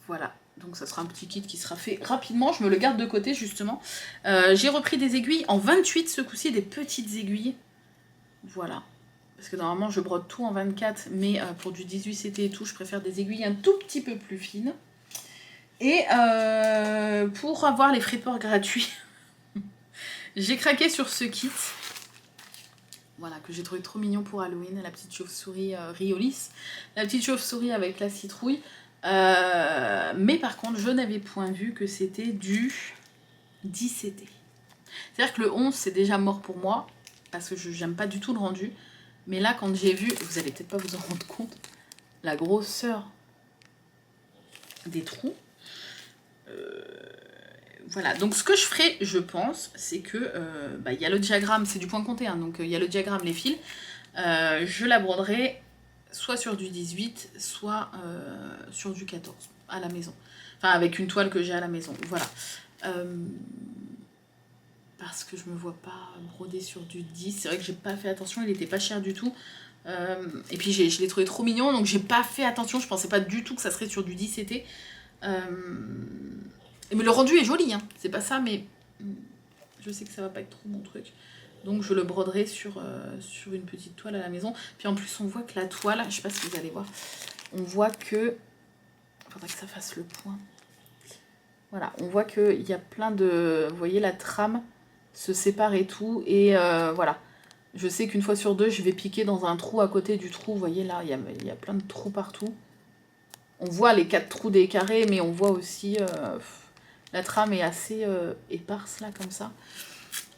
Voilà, donc ça sera un petit kit qui sera fait rapidement. Je me le garde de côté, justement. J'ai repris des aiguilles en 28 ce coup-ci, des petites aiguilles. Voilà. Parce que normalement, je brode tout en 24, mais pour du 18 CT et tout, je préfère des aiguilles un tout petit peu plus fines. Et pour avoir les frais de port gratuits, j'ai craqué sur ce kit. Voilà, que j'ai trouvé trop mignon pour Halloween. La petite chauve-souris Riolis. La petite chauve-souris avec la citrouille. Mais par contre, je n'avais point vu que c'était du 10 CT. C'est-à-dire que le 11, c'est déjà mort pour moi. Parce que je n'aime pas du tout le rendu. Mais là, quand j'ai vu, vous allez peut-être pas vous en rendre compte, la grosseur des trous. Voilà, donc ce que je ferai, je pense, c'est que y a le diagramme, c'est du point compté, hein, donc il y a le diagramme, les fils. Je la broderai soit sur du 18, soit sur du 14 à la maison. Enfin, avec une toile que j'ai à la maison, voilà. Parce que je me vois pas broder sur du 10. C'est vrai que j'ai pas fait attention, il était pas cher du tout. Et puis je l'ai trouvé trop mignon, donc j'ai pas fait attention, je pensais pas du tout que ça serait sur du 10 CT. Mais le rendu est joli, hein. C'est pas ça, mais je sais que ça va pas être trop mon truc. Donc je le broderai sur une petite toile à la maison. Puis en plus on voit que la toile, je sais pas si vous allez voir, on voit que... Il faudrait que ça fasse le point. Voilà, on voit qu'il y a plein de... Vous voyez, la trame se sépare et tout. Et voilà, je sais qu'une fois sur deux, je vais piquer dans un trou à côté du trou. Vous voyez là, il y a plein de trous partout. On voit les 4 trous des carrés, mais on voit aussi... la trame est assez éparse là, comme ça.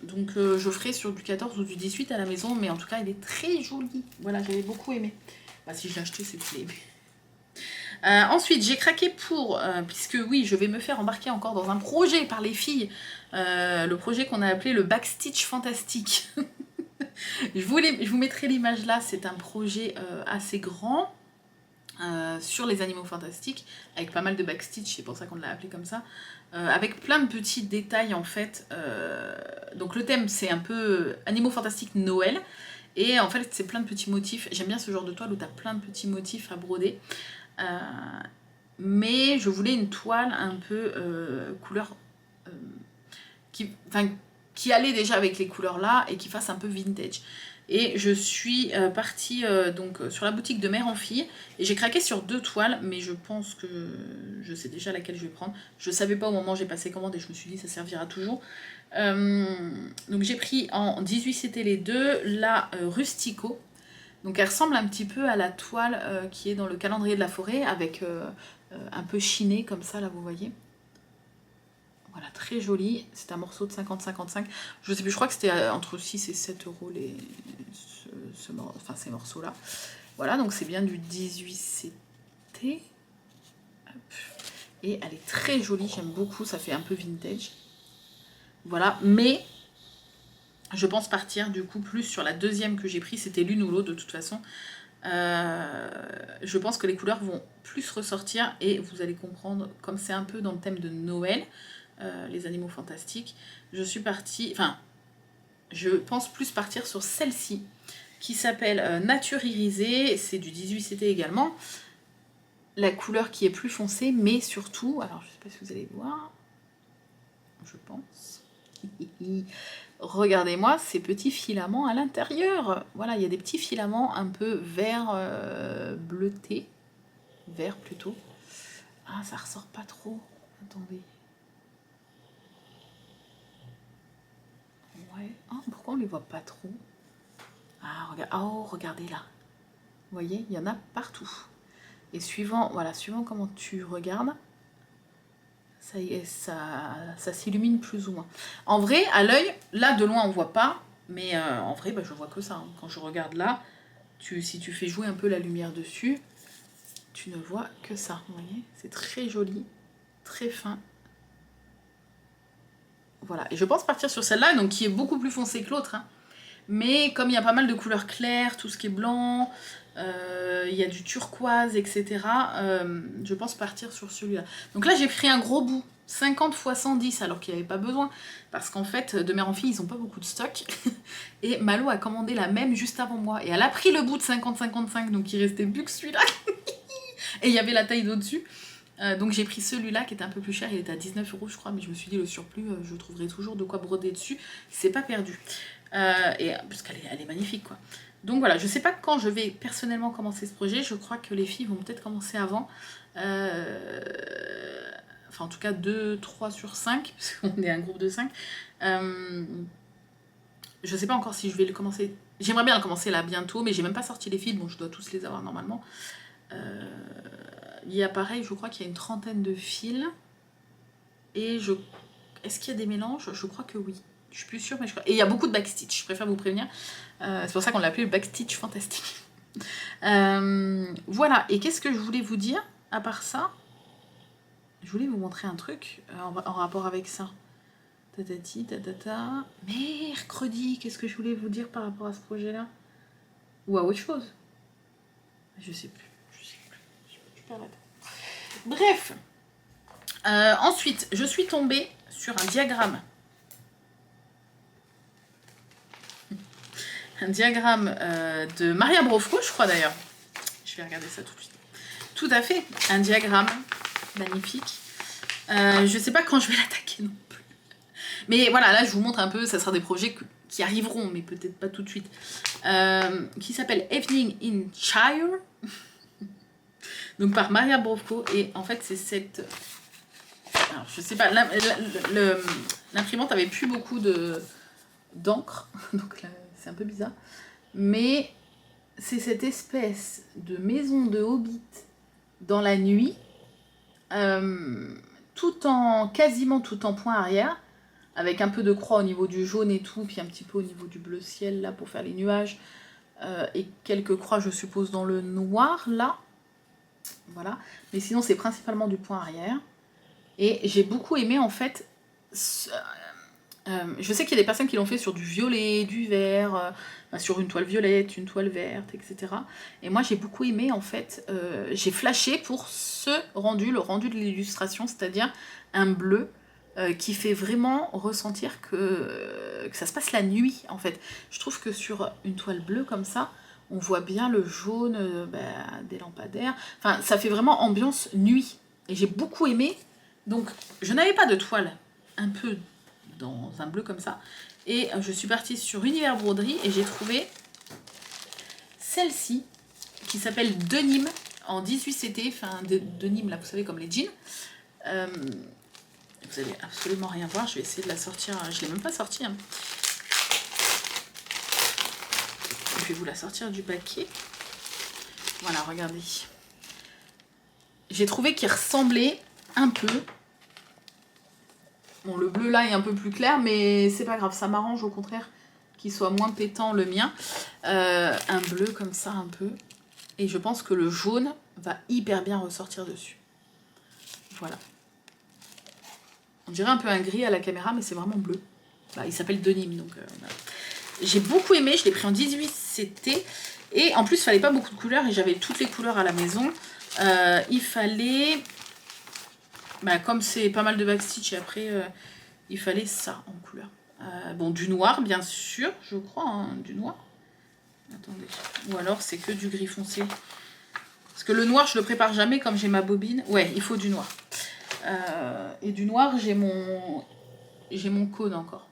Donc je ferai sur du 14 ou du 18 à la maison, mais en tout cas il est très joli. Voilà, j'avais beaucoup aimé. Bah, si je l'ai acheté, c'est que je l'ai aimé. Ensuite, j'ai craqué pour, puisque oui, je vais me faire embarquer encore dans un projet par les filles, le projet qu'on a appelé le Backstitch Fantastique. je vous mettrai l'image là, c'est un projet assez grand sur les animaux fantastiques, avec pas mal de backstitch, c'est pour ça qu'on l'a appelé comme ça. Avec plein de petits détails en fait. Donc le thème c'est un peu animaux fantastiques Noël. Et en fait c'est plein de petits motifs. J'aime bien ce genre de toile où tu as plein de petits motifs à broder. Mais je voulais une toile un peu couleur... qui allait déjà avec les couleurs là et qui fasse un peu vintage. Et je suis partie donc sur la boutique de Mère en Fille et j'ai craqué sur 2 toiles, mais je pense que je sais déjà laquelle je vais prendre. Je savais pas au moment où j'ai passé commande et je me suis dit ça servira toujours. Donc j'ai pris en 18 c'était les deux, la Rustico. Donc elle ressemble un petit peu à la toile qui est dans le calendrier de la forêt avec un peu chiné comme ça là vous voyez. Voilà, très joli. C'est un morceau de 50-55. Je sais plus, je crois que c'était entre 6 et 7 euros ces morceaux-là. Voilà, donc c'est bien du 18 CT. Et elle est très jolie, j'aime beaucoup. Ça fait un peu vintage. Voilà, mais je pense partir du coup plus sur la deuxième que j'ai pris. C'était l'une ou l'autre de toute façon. Je pense que les couleurs vont plus ressortir et vous allez comprendre, comme c'est un peu dans le thème de Noël, les animaux fantastiques, je suis partie, enfin, je pense plus partir sur celle-ci, qui s'appelle Nature Irisée, c'est du 18 CT également, la couleur qui est plus foncée, mais surtout, alors je sais pas si vous allez voir, je pense, regardez-moi ces petits filaments à l'intérieur, voilà, il y a des petits filaments un peu vert bleuté, vert plutôt, ah ça ressort pas trop, attendez, ouais. Oh, pourquoi on les voit pas trop? Ah, regarde... oh, regardez là. Vous voyez, il y en a partout. Et suivant, voilà, suivant comment tu regardes, ça y est, ça s'illumine plus ou moins. En vrai, à l'œil, là de loin on voit pas, mais en vrai, bah, je vois que ça. Hein. Quand je regarde là, si tu fais jouer un peu la lumière dessus, tu ne vois que ça. Vous voyez, c'est très joli, très fin. Voilà, et je pense partir sur celle-là, donc qui est beaucoup plus foncée que l'autre. Hein. Mais comme il y a pas mal de couleurs claires, tout ce qui est blanc, il y a du turquoise, etc. Je pense partir sur celui-là. Donc là, j'ai pris un gros bout, 50 x 110, alors qu'il n'y avait pas besoin. Parce qu'en fait, de mère en fille, ils n'ont pas beaucoup de stock. Et Malo a commandé la même juste avant moi. Et elle a pris le bout de 50-55, donc il restait plus que celui-là. Et il y avait la taille d'au-dessus. Donc j'ai pris celui-là qui était un peu plus cher, il était à 19 € je crois, mais je me suis dit le surplus, je trouverai toujours de quoi broder dessus, c'est pas perdu. Parce qu'elle est magnifique quoi. Donc voilà, je sais pas quand je vais personnellement commencer ce projet, je crois que les filles vont peut-être commencer avant. Enfin en tout cas 2, 3 sur 5, parce qu'on est un groupe de 5. Je sais pas encore si je vais le commencer, j'aimerais bien le commencer là bientôt, mais j'ai même pas sorti les fils, bon je dois tous les avoir normalement. Il y a pareil, je crois qu'il y a une trentaine de fils. Et est-ce qu'il y a des mélanges? Je crois que oui. Je suis plus sûre, mais je crois. Et il y a beaucoup de backstitch, je préfère vous prévenir. C'est pour ça qu'on l'a appelé le backstitch fantastique. Voilà, et qu'est-ce que je voulais vous dire à part ça? Je voulais vous montrer un truc en rapport avec ça. Tatati, tatata. Mercredi, qu'est-ce que je voulais vous dire par rapport à ce projet-là? Ou à autre chose? Je sais plus. Je perds la tête. Bref. Ensuite, je suis tombée sur un diagramme. Un diagramme de Maria Brofco, je crois d'ailleurs. Je vais regarder ça tout de suite. Tout à fait, un diagramme magnifique. Je sais pas quand je vais l'attaquer non plus. Mais voilà, là je vous montre un peu, ça sera des projets qui arriveront, mais peut-être pas tout de suite. Qui s'appelle Evening in Shire. Donc par Maria Brofco. Et en fait, c'est cette... Alors, je sais pas, l'imprimante avait plus beaucoup d'encre, donc là, c'est un peu bizarre. Mais c'est cette espèce de maison de hobbit dans la nuit, quasiment tout en point arrière, avec un peu de croix au niveau du jaune et tout, puis un petit peu au niveau du bleu ciel là pour faire les nuages, et quelques croix je suppose dans le noir là. Voilà, mais sinon c'est principalement du point arrière. Et j'ai beaucoup aimé en fait, je sais qu'il y a des personnes qui l'ont fait sur du violet, du vert, sur une toile violette, une toile verte, etc. Et moi j'ai beaucoup aimé en fait, j'ai flashé pour ce rendu, le rendu de l'illustration, c'est-à-dire un bleu qui fait vraiment ressentir que ça se passe la nuit en fait. Je trouve que sur une toile bleue comme ça, on voit bien le jaune des lampadaires, enfin ça fait vraiment ambiance nuit. Et j'ai beaucoup aimé. Donc, je n'avais pas de toile un peu dans un bleu comme ça. Et je suis partie sur Univers Broderie et j'ai trouvé celle-ci qui s'appelle Denim en 18CT. Enfin, Denim, là, vous savez, comme les jeans. Vous allez absolument rien voir. Je vais essayer de la sortir. Je ne l'ai même pas sortie. Hein. Je vais vous la sortir du paquet. Voilà, regardez. J'ai trouvé qu'il ressemblait un peu... Bon, le bleu là est un peu plus clair, mais c'est pas grave, ça m'arrange au contraire qu'il soit moins pétant le mien. Un bleu comme ça un peu. Et je pense que le jaune va hyper bien ressortir dessus. Voilà. On dirait un peu un gris à la caméra, mais c'est vraiment bleu. Bah, il s'appelle Denim, donc voilà. J'ai beaucoup aimé, je l'ai pris en 18CT. Et en plus, il fallait pas beaucoup de couleurs et j'avais toutes les couleurs à la maison. Il fallait... Bah, comme c'est pas mal de backstitch et après il fallait ça en couleur. Bon, du noir bien sûr, je crois, hein, du noir. Attendez. Ou alors c'est que du gris foncé. Parce que le noir je le prépare jamais comme j'ai ma bobine. Ouais, il faut du noir. Et du noir j'ai mon cône encore.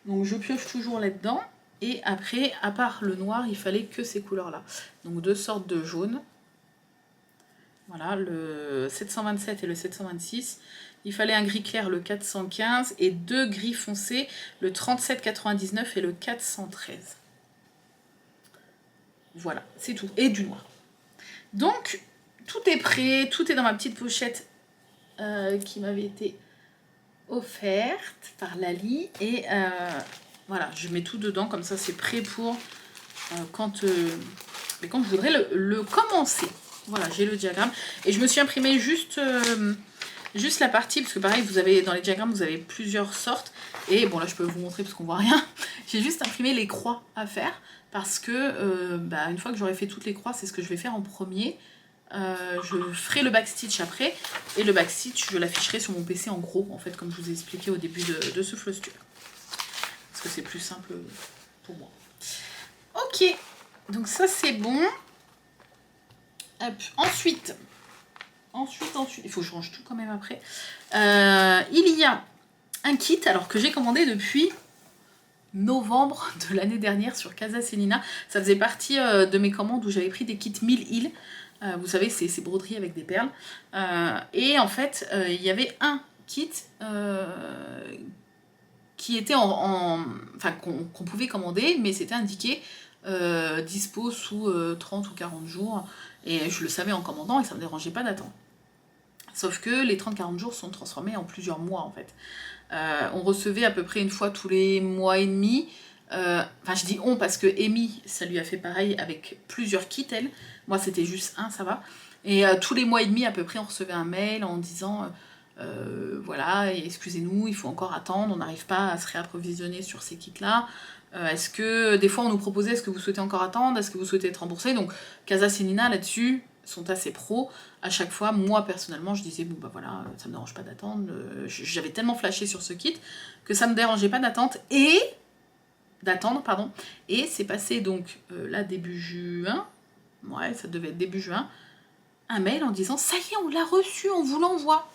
Donc je pioche toujours là-dedans. Et après, à part le noir, il fallait que ces couleurs-là. Donc deux sortes de jaune. Voilà, le 727 et le 726. Il fallait un gris clair, le 415, et deux gris foncés, le 3799 et le 413. Voilà, c'est tout. Et du noir. Donc, tout est prêt, tout est dans ma petite pochette qui m'avait été offerte par Lali. Et voilà, je mets tout dedans, comme ça c'est prêt pour quand je voudrais le commencer. Voilà, j'ai le diagramme. Et je me suis imprimé juste la partie, parce que pareil, vous avez dans les diagrammes, vous avez plusieurs sortes. Et bon, là, je peux vous montrer parce qu'on voit rien. J'ai juste imprimé les croix à faire, parce que une fois que j'aurai fait toutes les croix, c'est ce que je vais faire en premier. Je ferai le backstitch après. Et le backstitch, je l'afficherai sur mon PC en gros, en fait, comme je vous ai expliqué au début de ce Flosstube. Parce que c'est plus simple pour moi. Ok, donc ça, c'est bon. Hop. Ensuite, il faut que je range tout quand même après. Il y a un kit, alors que j'ai commandé depuis novembre de l'année dernière sur Casa Selina. Ça faisait partie de mes commandes où j'avais pris des kits 1000 îles. Vous savez, c'est ces broderies avec des perles. Et en fait, il y avait un kit qui était enfin, qu'on pouvait commander, mais c'était indiqué dispo sous 30 ou 40 jours. Et je le savais en commandant et ça ne me dérangeait pas d'attendre. Sauf que les 30-40 jours sont transformés en plusieurs mois en fait. On recevait à peu près une fois tous les mois et demi. Enfin, je dis on parce que Amy, ça lui a fait pareil avec plusieurs kits, elle. Moi, c'était juste un, ça va. Et tous les mois et demi, à peu près, on recevait un mail en disant voilà, excusez-nous, il faut encore attendre, on n'arrive pas à se réapprovisionner sur ces kits-là. Est-ce que, des fois, on nous proposait, est-ce que vous souhaitez encore attendre, est-ce que vous souhaitez être remboursé? Donc, Casa Selina, là-dessus, sont assez pros. À chaque fois, moi, personnellement, je disais, bon, bah voilà, ça me dérange pas d'attendre. J'avais tellement flashé sur ce kit que ça me dérangeait pas d'attendre. Et c'est passé, donc, là, début juin, ouais, ça devait être début juin, un mail en disant, ça y est, on l'a reçu, on vous l'envoie.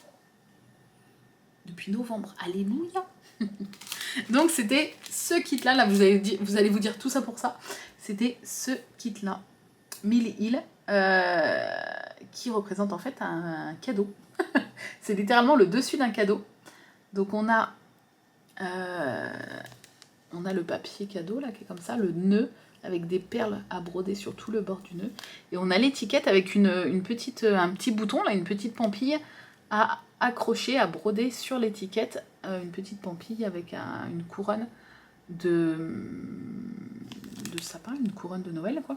Depuis novembre, alléluia. Donc c'était ce kit-là, là vous allez vous dire tout ça pour ça. C'était ce kit-là, 1000 îles, qui représente en fait un cadeau. C'est littéralement le dessus d'un cadeau. Donc on a le papier cadeau là qui est comme ça, le nœud avec des perles à broder sur tout le bord du nœud. Et on a l'étiquette avec un petit bouton, là, une petite pampille à accrocher, à broder sur l'étiquette, une petite pampille avec une couronne de sapin, une couronne de Noël quoi.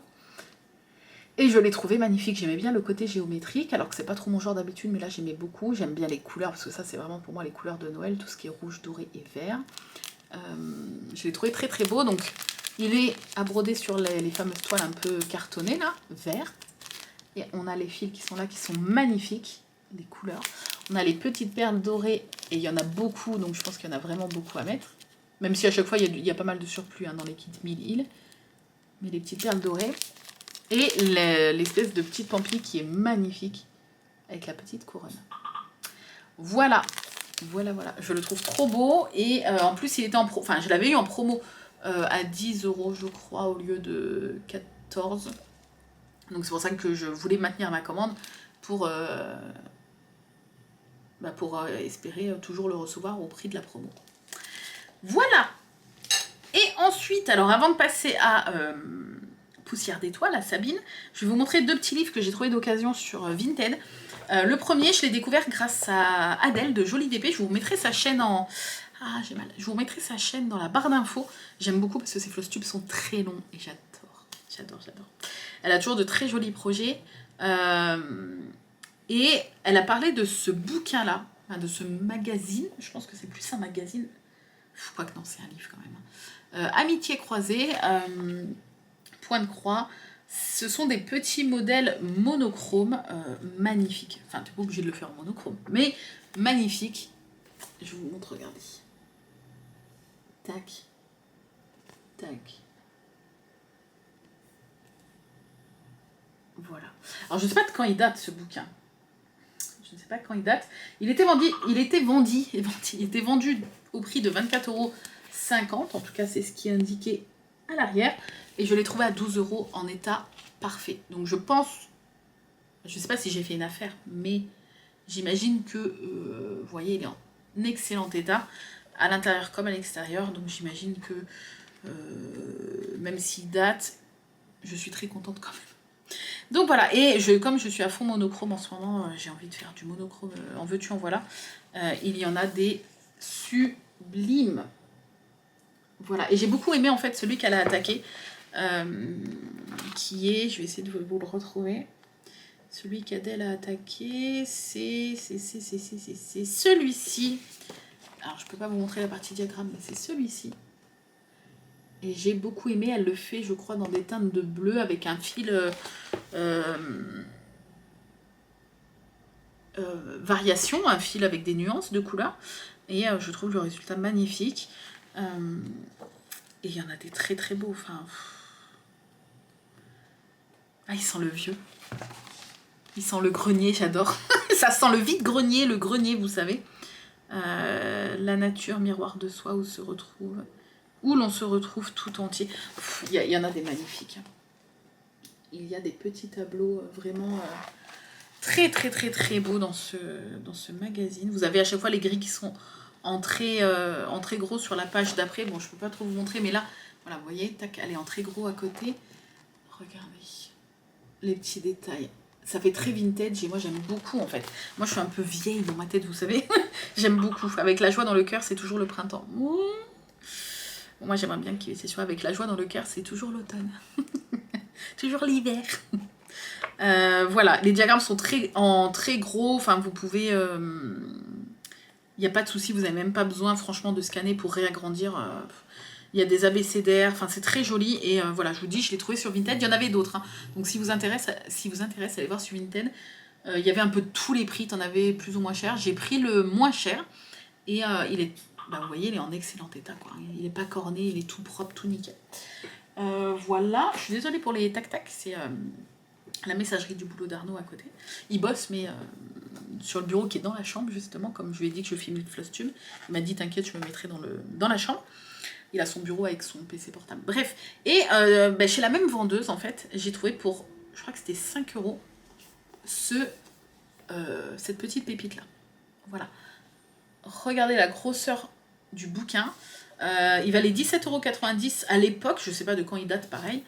Et je l'ai trouvé magnifique, j'aimais bien le côté géométrique, alors que c'est pas trop mon genre d'habitude, mais là j'aimais beaucoup, j'aime bien les couleurs, parce que ça c'est vraiment pour moi les couleurs de Noël, tout ce qui est rouge, doré et vert. Je l'ai trouvé très très beau, donc il est à broder sur les fameuses toiles un peu cartonnées là, vertes. Et on a les fils qui sont là, qui sont magnifiques, les couleurs. On a les petites perles dorées, et il y en a beaucoup, donc je pense qu'il y en a vraiment beaucoup à mettre. Même si à chaque fois il y a pas mal de surplus hein, dans les kits 1000 îles. Mais les petites perles dorées. Et l'espèce de petite pampille qui est magnifique, avec la petite couronne. Voilà. Je le trouve trop beau, et en plus il était en enfin je l'avais eu en promo à 10 € je crois, au lieu de 14. Donc c'est pour ça que je voulais maintenir ma commande pour espérer toujours le recevoir au prix de la promo. Voilà. Et ensuite, alors avant de passer à Poussière d'étoiles, à Sabine, je vais vous montrer deux petits livres que j'ai trouvé d'occasion sur Vinted. Le premier, je l'ai découvert grâce à Adèle de Jolie DP. Je vous mettrai sa chaîne en... Ah, j'ai mal. Je vous mettrai sa chaîne dans la barre d'infos. J'aime beaucoup parce que ses Flosstubes sont très longs et j'adore. Elle a toujours de très jolis projets. Et elle a parlé de ce bouquin-là, de ce magazine. Je pense que c'est plus un magazine. Je crois que non, c'est un livre quand même. Amitié croisée, point de croix. Ce sont des petits modèles monochromes magnifiques. Enfin, tu n'es pas obligé de le faire en monochrome, mais magnifiques. Je vous montre, regardez. Tac. Voilà. Alors, je ne sais pas de quand il date, ce bouquin. Je ne sais pas quand il date. Il était vendu au prix de 24,50 €. En tout cas, c'est ce qui est indiqué à l'arrière. Et je l'ai trouvé à 12 € en état parfait. Donc je pense, je ne sais pas si j'ai fait une affaire, mais j'imagine que, vous voyez, il est en excellent état, à l'intérieur comme à l'extérieur. Donc j'imagine que, même s'il date, je suis très contente quand même. Donc voilà, et comme je suis à fond monochrome en ce moment, j'ai envie de faire du monochrome, en veux-tu, en voilà. Il y en a des sublimes. Voilà, et j'ai beaucoup aimé en fait celui qu'elle a attaqué, qui est, je vais essayer de vous le retrouver. Celui qu'Adèle a attaqué, c'est celui-ci. Alors je peux pas vous montrer la partie diagramme, mais c'est celui-ci. Et j'ai beaucoup aimé, elle le fait je crois dans des teintes de bleu avec un fil variation, un fil avec des nuances de couleurs. Et je trouve le résultat magnifique. Et il y en a des très très beaux. Enfin, ah, il sent le vieux. Il sent le grenier, j'adore. Ça sent le vide-grenier, le grenier, vous savez. La nature, miroir de soi, où l'on se retrouve tout entier. Il y en a des magnifiques. Il y a des petits tableaux vraiment très très très très beaux dans ce magazine. Vous avez à chaque fois les grilles qui sont en très gros sur la page d'après. Bon, je peux pas trop vous montrer, mais là, voilà, vous voyez, tac, elle est en très gros à côté. Regardez les petits détails. Ça fait très vintage et moi j'aime beaucoup en fait. Moi je suis un peu vieille dans ma tête, vous savez. J'aime beaucoup. Avec la joie dans le cœur, c'est toujours le printemps. Bon, moi j'aimerais bien qu'il c'est sûr, avec la joie dans le cœur, c'est toujours l'automne. Toujours l'hiver. Voilà, les diagrammes sont en très gros. Enfin, vous pouvez... Il n'y a pas de souci, vous n'avez même pas besoin franchement de scanner pour réagrandir. Il y a des abécédaires, enfin c'est très joli. Et voilà, je vous dis, je l'ai trouvé sur Vinted. Il y en avait d'autres. Hein. Donc si vous intéresse, allez voir sur Vinted. Il y avait un peu de tous les prix, t'en avais plus ou moins cher. J'ai pris le moins cher. Et il est, vous voyez, il est en excellent état. Quoi. Il n'est pas corné, il est tout propre, tout nickel. Voilà, je suis désolée pour les tac-tac. C'est la messagerie du boulot d'Arnaud à côté. Il bosse, mais... sur le bureau qui est dans la chambre justement, comme je lui ai dit que je filmais le Flosstube. Il m'a dit t'inquiète, je me mettrai dans la chambre. Il a son bureau avec son PC portable. Bref, et chez la même vendeuse en fait, j'ai trouvé pour, je crois que c'était 5 € cette petite pépite là. Voilà. Regardez la grosseur du bouquin. Il valait 17,90 € à l'époque, je sais pas de quand il date pareil.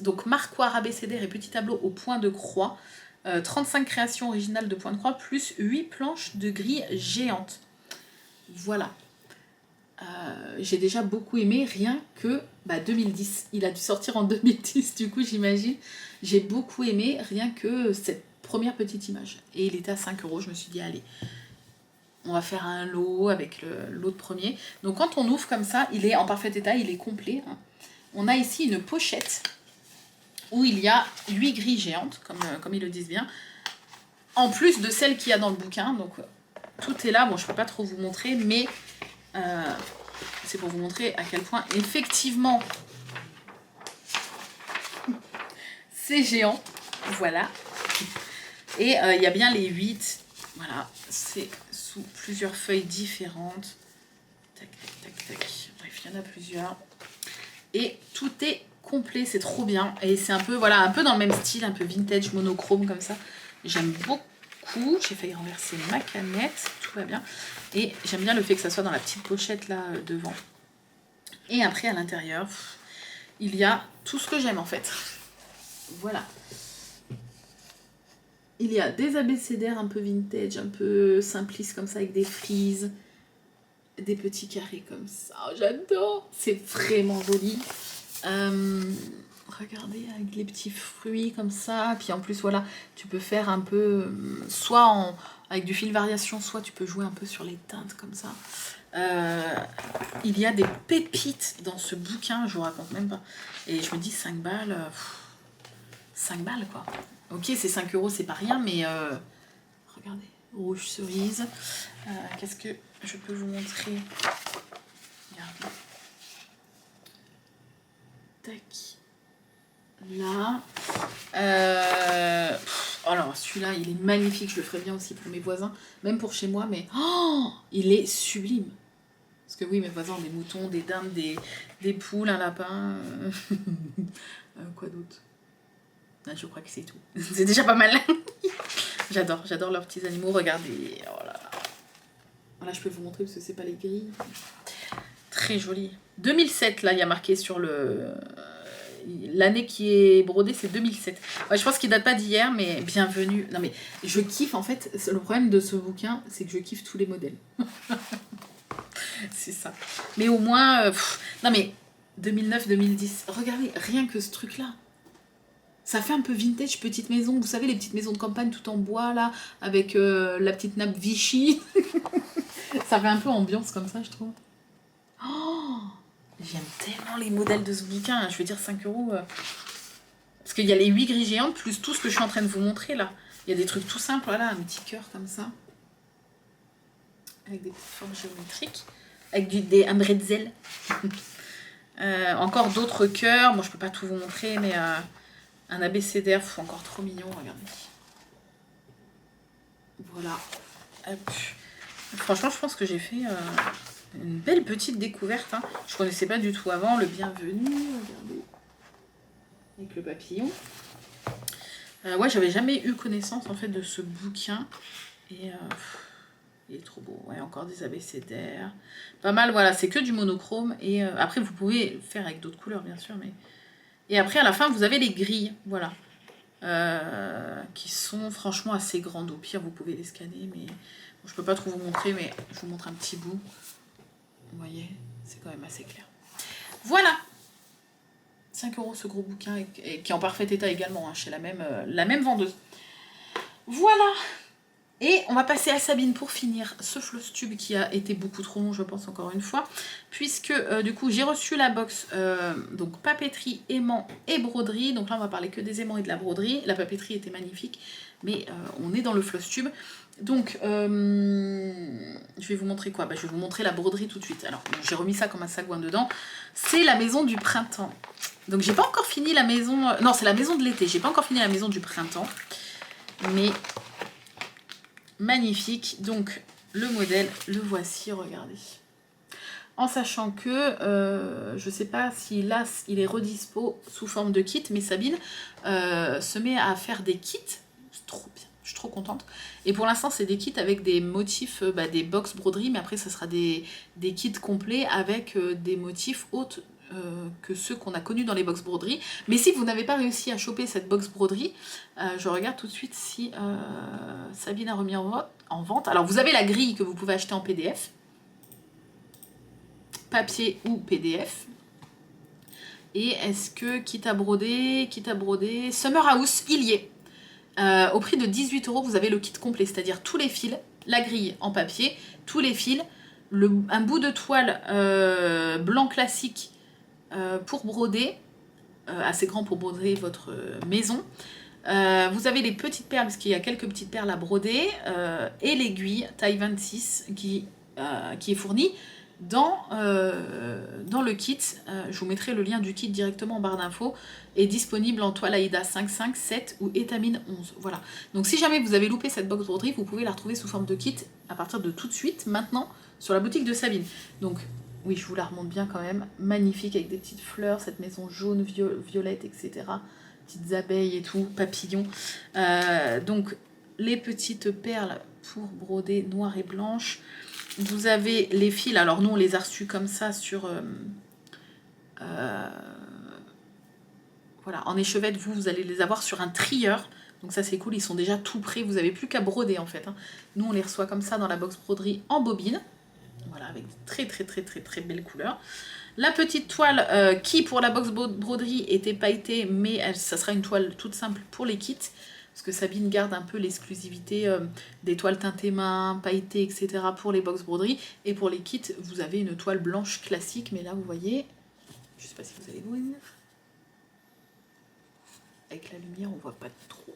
Donc marquoir abécédaire et petit tableau au point de croix. 35 créations originales de point de croix, plus 8 planches de grille géantes. Voilà. J'ai déjà beaucoup aimé, rien que 2010. Il a dû sortir en 2010, du coup, j'imagine. J'ai beaucoup aimé, rien que cette première petite image. Et il était à 5 €. Je me suis dit, allez, on va faire un lot avec l'autre premier. Donc, quand on ouvre comme ça, il est en parfait état, il est complet. Hein. On a ici une pochette où il y a 8 grilles géantes, comme ils le disent bien, en plus de celles qu'il y a dans le bouquin. Donc tout est là. Bon, je ne peux pas trop vous montrer, mais c'est pour vous montrer à quel point, effectivement, c'est géant. Voilà. Et il y a bien les 8. Voilà. C'est sous plusieurs feuilles différentes. Tac, tac, tac, tac. Bref, il y en a plusieurs. Et tout est complet, c'est trop bien. Et c'est un peu, voilà, un peu dans le même style, un peu vintage, monochrome comme ça. J'aime beaucoup. J'ai failli renverser ma canette, tout va bien. Et j'aime bien le fait que ça soit dans la petite pochette là devant. Et après à l'intérieur, il y a tout ce que j'aime en fait. Voilà. Il y a des abécédaires un peu vintage, un peu simplistes comme ça, avec des frises, des petits carrés comme ça. Oh, j'adore. C'est vraiment joli. Regardez, avec les petits fruits comme ça. Puis en plus, voilà, tu peux faire un peu, soit avec du fil variation, soit tu peux jouer un peu sur les teintes comme ça. Il y a des pépites dans ce bouquin, je vous raconte même pas. Et je me dis 5 balles, 5 balles quoi. Ok, c'est 5 €, c'est pas rien, mais regardez, rouge cerise. Qu'est-ce que je peux vous montrer? Regardez. Tac. Là. Alors celui-là, il est magnifique. Je le ferais bien aussi pour mes voisins, même pour chez moi, mais il est sublime. Parce que oui, mes voisins ont des moutons, des dindes, des poules, un lapin. Quoi d'autre? Je crois que c'est tout. C'est déjà pas mal. J'adore leurs petits animaux. Regardez. Oh là là. Voilà, je peux vous montrer parce que c'est pas les grilles. Très joli. 2007, là, il y a marqué sur le... l'année qui est brodée, c'est 2007. Ouais, je pense qu'il date pas d'hier, mais bienvenue. Non mais je kiffe en fait. Le problème de ce bouquin, c'est que je kiffe tous les modèles. C'est ça. Mais au moins, non mais 2009-2010. Regardez, rien que ce truc-là. Ça fait un peu vintage, petite maison. Vous savez, les petites maisons de campagne tout en bois, là, avec la petite nappe Vichy. Ça fait un peu ambiance comme ça, je trouve. Oh, j'aime tellement les modèles de ce bouquin. Je veux dire, 5 euros. Parce qu'il y a les 8 grilles géantes, plus tout ce que je suis en train de vous montrer, là. Il y a des trucs tout simples, voilà, un petit cœur comme ça. Avec des petites formes géométriques. Avec un bretzel. Encore d'autres cœurs. Bon, je peux pas tout vous montrer, mais... un abécédaire, encore trop mignon, regardez. Voilà. Hop. Franchement, je pense que j'ai fait une belle petite découverte. Hein. Je connaissais pas du tout avant. Le bienvenu, regardez. Avec le papillon. Ouais, j'avais jamais eu connaissance en fait de ce bouquin. Et il est trop beau. Ouais, encore des abécédaires. Pas mal, voilà. C'est que du monochrome. Et après, vous pouvez le faire avec d'autres couleurs, bien sûr, mais... Et après, à la fin, vous avez les grilles, voilà, qui sont franchement assez grandes. Au pire, vous pouvez les scanner, mais bon, je peux pas trop vous montrer, mais je vous montre un petit bout. Vous voyez, c'est quand même assez clair. Voilà, 5 euros ce gros bouquin, et qui est en parfait état également, hein, chez la même vendeuse. Voilà. Et on va passer à Sabine pour finir ce floss tube qui a été beaucoup trop long, je pense, encore une fois. Puisque, du coup, j'ai reçu la box, donc papeterie, aimant et broderie. Donc là, on va parler que des aimants et de la broderie. La papeterie était magnifique, mais on est dans le floss tube. Donc, je vais vous montrer quoi ? Je vais vous montrer la broderie tout de suite. Alors, bon, j'ai remis ça comme un sagouin dedans. C'est la maison du printemps. Donc, j'ai pas encore fini la maison... non, c'est la maison de l'été. J'ai pas encore fini la maison du printemps. Mais... magnifique, donc le modèle, le voici, regardez. En sachant que, je sais pas si là, il est redispo sous forme de kit, mais Sabine se met à faire des kits, c'est trop bien, je suis trop contente. Et pour l'instant, c'est des kits avec des motifs, des box broderie, mais après, ça sera des kits complets avec des motifs autres que ceux qu'on a connus dans les box broderie. Mais si vous n'avez pas réussi à choper cette box broderie, je regarde tout de suite si Sabine a remis en vente. Alors vous avez la grille que vous pouvez acheter en PDF, papier ou PDF. Et est-ce que quitte à broder, Summer House, il y est. Au prix de 18 euros, vous avez le kit complet, c'est-à-dire tous les fils, la grille en papier, tous les fils, un bout de toile blanc classique pour broder, assez grand pour broder votre maison. Vous avez les petites perles, parce qu'il y a quelques petites perles à broder, et l'aiguille taille 26 qui est fournie dans le kit. Je vous mettrai le lien du kit directement en barre d'infos, est disponible en toile Aïda 5,5, 7 ou étamine 11. Voilà. Donc si jamais vous avez loupé cette box broderie, vous pouvez la retrouver sous forme de kit à partir de tout de suite, maintenant, sur la boutique de Sabine. Donc oui, je vous la remonte bien quand même. Magnifique, avec des petites fleurs, cette maison jaune, violette, etc. Petites abeilles et tout, papillons. Donc, les petites perles pour broder noir et blanche. Vous avez les fils. Alors, nous, on les a reçus comme ça sur... voilà, en échevette, vous allez les avoir sur un trieur. Donc ça, c'est cool, ils sont déjà tout prêts. Vous n'avez plus qu'à broder, en fait. Hein. Nous, on les reçoit comme ça dans la box broderie en bobine. Voilà, avec très belles couleurs. La petite toile qui, pour la box broderie, était pailletée, mais ça sera une toile toute simple pour les kits. Parce que Sabine garde un peu l'exclusivité des toiles teintées main, pailletées, etc. pour les box broderie. Et pour les kits, vous avez une toile blanche classique. Mais là, vous voyez, je sais pas si vous allez voir. Avec la lumière, on voit pas trop.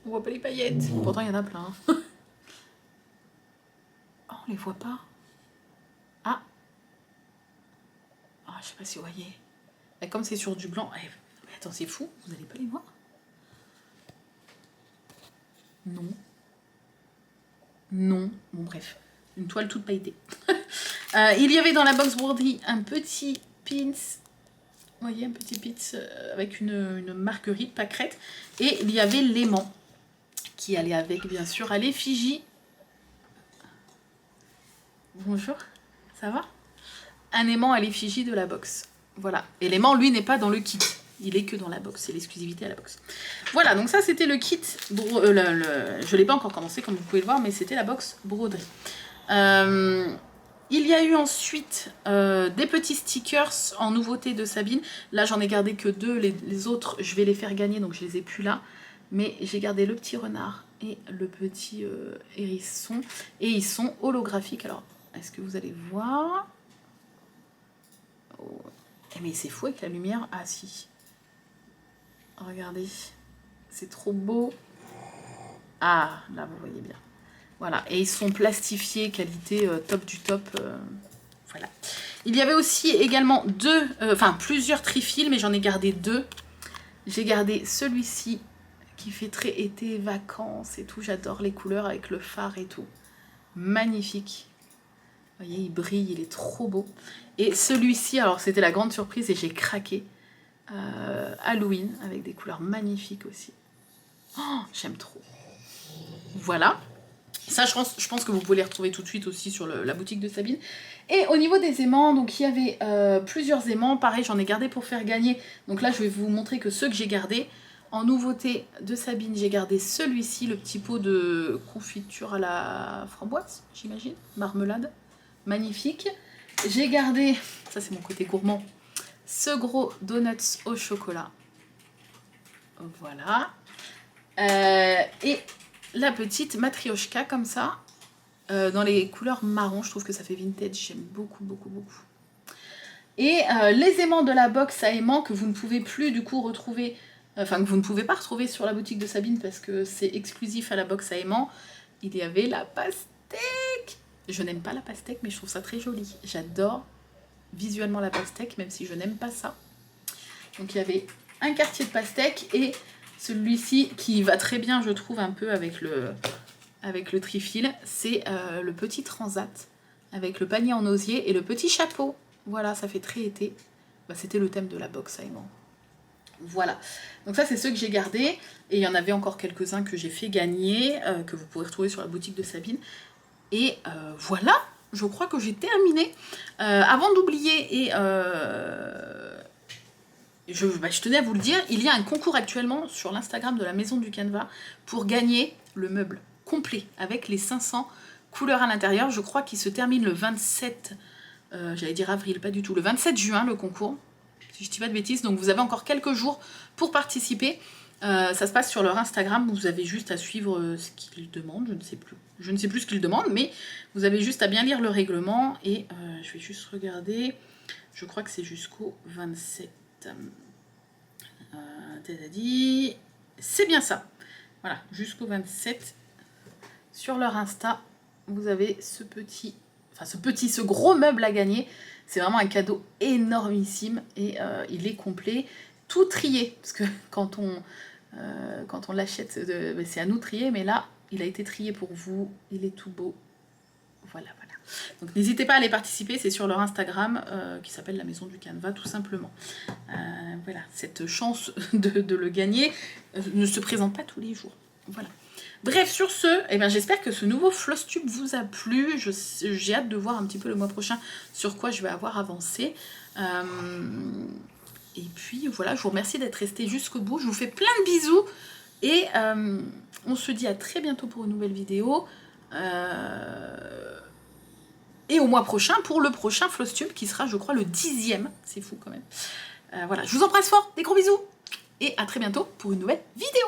On voit pas les paillettes. Pourtant, il y en a plein. Oh, on les voit pas. Ah, oh, je sais pas si vous voyez. Et comme c'est sur du blanc... mais attends, c'est fou, vous n'allez pas les voir? Non. Non. Bon, bref. Une toile toute pailletée. Il y avait dans la box broderie un petit pins. Vous voyez, un petit pins avec une marguerite, pâquerette. Et il y avait l'aimant qui allait avec, bien sûr, à l'effigie. Bonjour, ça va? Un aimant à l'effigie de la box. Voilà. Et l'aimant, lui, n'est pas dans le kit. Il est que dans la box. C'est l'exclusivité à la box. Voilà, donc ça, c'était le kit. Je ne l'ai pas encore commencé, comme vous pouvez le voir, mais c'était la box broderie. Il y a eu ensuite des petits stickers en nouveauté de Sabine. Là, j'en ai gardé que 2. Les autres, je vais les faire gagner, donc je les ai plus là. Mais j'ai gardé le petit renard et le petit hérisson. Et ils sont holographiques. Alors, est-ce que vous allez voir? Oh. Mais c'est fou avec la lumière. Ah si. Regardez. C'est trop beau. Ah, là, vous voyez bien. Voilà. Et ils sont plastifiés, qualité top du top. Voilà. Il y avait aussi également plusieurs trifils, mais j'en ai gardé 2. J'ai gardé celui-ci qui fait très été, vacances et tout. J'adore les couleurs avec le phare et tout. Magnifique. Vous voyez, il brille, il est trop beau. Et celui-ci, alors c'était la grande surprise et j'ai craqué. Halloween, avec des couleurs magnifiques aussi. Oh, j'aime trop. Voilà. Ça, je pense que vous pouvez les retrouver tout de suite aussi sur la boutique de Sabine. Et au niveau des aimants, donc il y avait plusieurs aimants. Pareil, j'en ai gardé pour faire gagner. Donc là, je vais vous montrer que ceux que j'ai gardés. En nouveauté de Sabine, j'ai gardé celui-ci, le petit pot de confiture à la framboise, j'imagine, marmelade. Magnifique. J'ai gardé, ça c'est mon côté gourmand, ce gros donuts au chocolat. Voilà. Et la petite matrioshka comme ça, dans les couleurs marron. Je trouve que ça fait vintage, j'aime beaucoup, beaucoup, beaucoup. Et les aimants de la box à aimants que vous ne pouvez plus du coup retrouver, enfin que vous ne pouvez pas retrouver sur la boutique de Sabine parce que c'est exclusif à la box à aimants. Il y avait la pastèque. Je n'aime pas la pastèque, mais je trouve ça très joli. J'adore visuellement la pastèque, même si je n'aime pas ça. Donc il y avait un quartier de pastèque et celui-ci qui va très bien, je trouve, un peu avec le trifil. C'est le petit transat avec le panier en osier et le petit chapeau. Voilà, ça fait très été. Bah, c'était le thème de la box à aimants. Voilà, donc ça c'est ceux que j'ai gardés. Et il y en avait encore quelques-uns que j'ai fait gagner, que vous pourrez retrouver sur la boutique de Sabine. Et voilà, je crois que j'ai terminé. Avant d'oublier, et je tenais à vous le dire, il y a un concours actuellement sur l'Instagram de la Maison du Canevas pour gagner le meuble complet avec les 500 couleurs à l'intérieur. Je crois qu'il se termine le 27, j'allais dire avril, pas du tout, le 27 juin le concours, si je dis pas de bêtises. Donc vous avez encore quelques jours pour participer. Ça se passe sur leur Instagram, vous avez juste à suivre ce qu'ils demandent, je ne sais plus. Je ne sais plus ce qu'ils demandent, mais vous avez juste à bien lire le règlement. Et je vais juste regarder, je crois que c'est jusqu'au 27. C'est bien ça. Voilà, jusqu'au 27. Sur leur Insta, vous avez ce gros meuble à gagner. C'est vraiment un cadeau énormissime et il est complet, tout trié. Parce que quand on l'achète, c'est à nous de trier, mais là, il a été trié pour vous. Il est tout beau. Voilà, voilà. Donc n'hésitez pas à aller participer, c'est sur leur Instagram qui s'appelle la Maison du Canevas, tout simplement. Voilà, cette chance de le gagner ne se présente pas tous les jours. Voilà. Bref, sur ce, eh ben, j'espère que ce nouveau Flosstube vous a plu. J'ai hâte de voir un petit peu le mois prochain sur quoi je vais avoir avancé. Et puis voilà, je vous remercie d'être resté jusqu'au bout. Je vous fais plein de bisous. Et on se dit à très bientôt pour une nouvelle vidéo. Et au mois prochain pour le prochain Flosstube qui sera, je crois, le 10e. C'est fou quand même. Voilà, je vous embrasse fort. Des gros bisous. Et à très bientôt pour une nouvelle vidéo.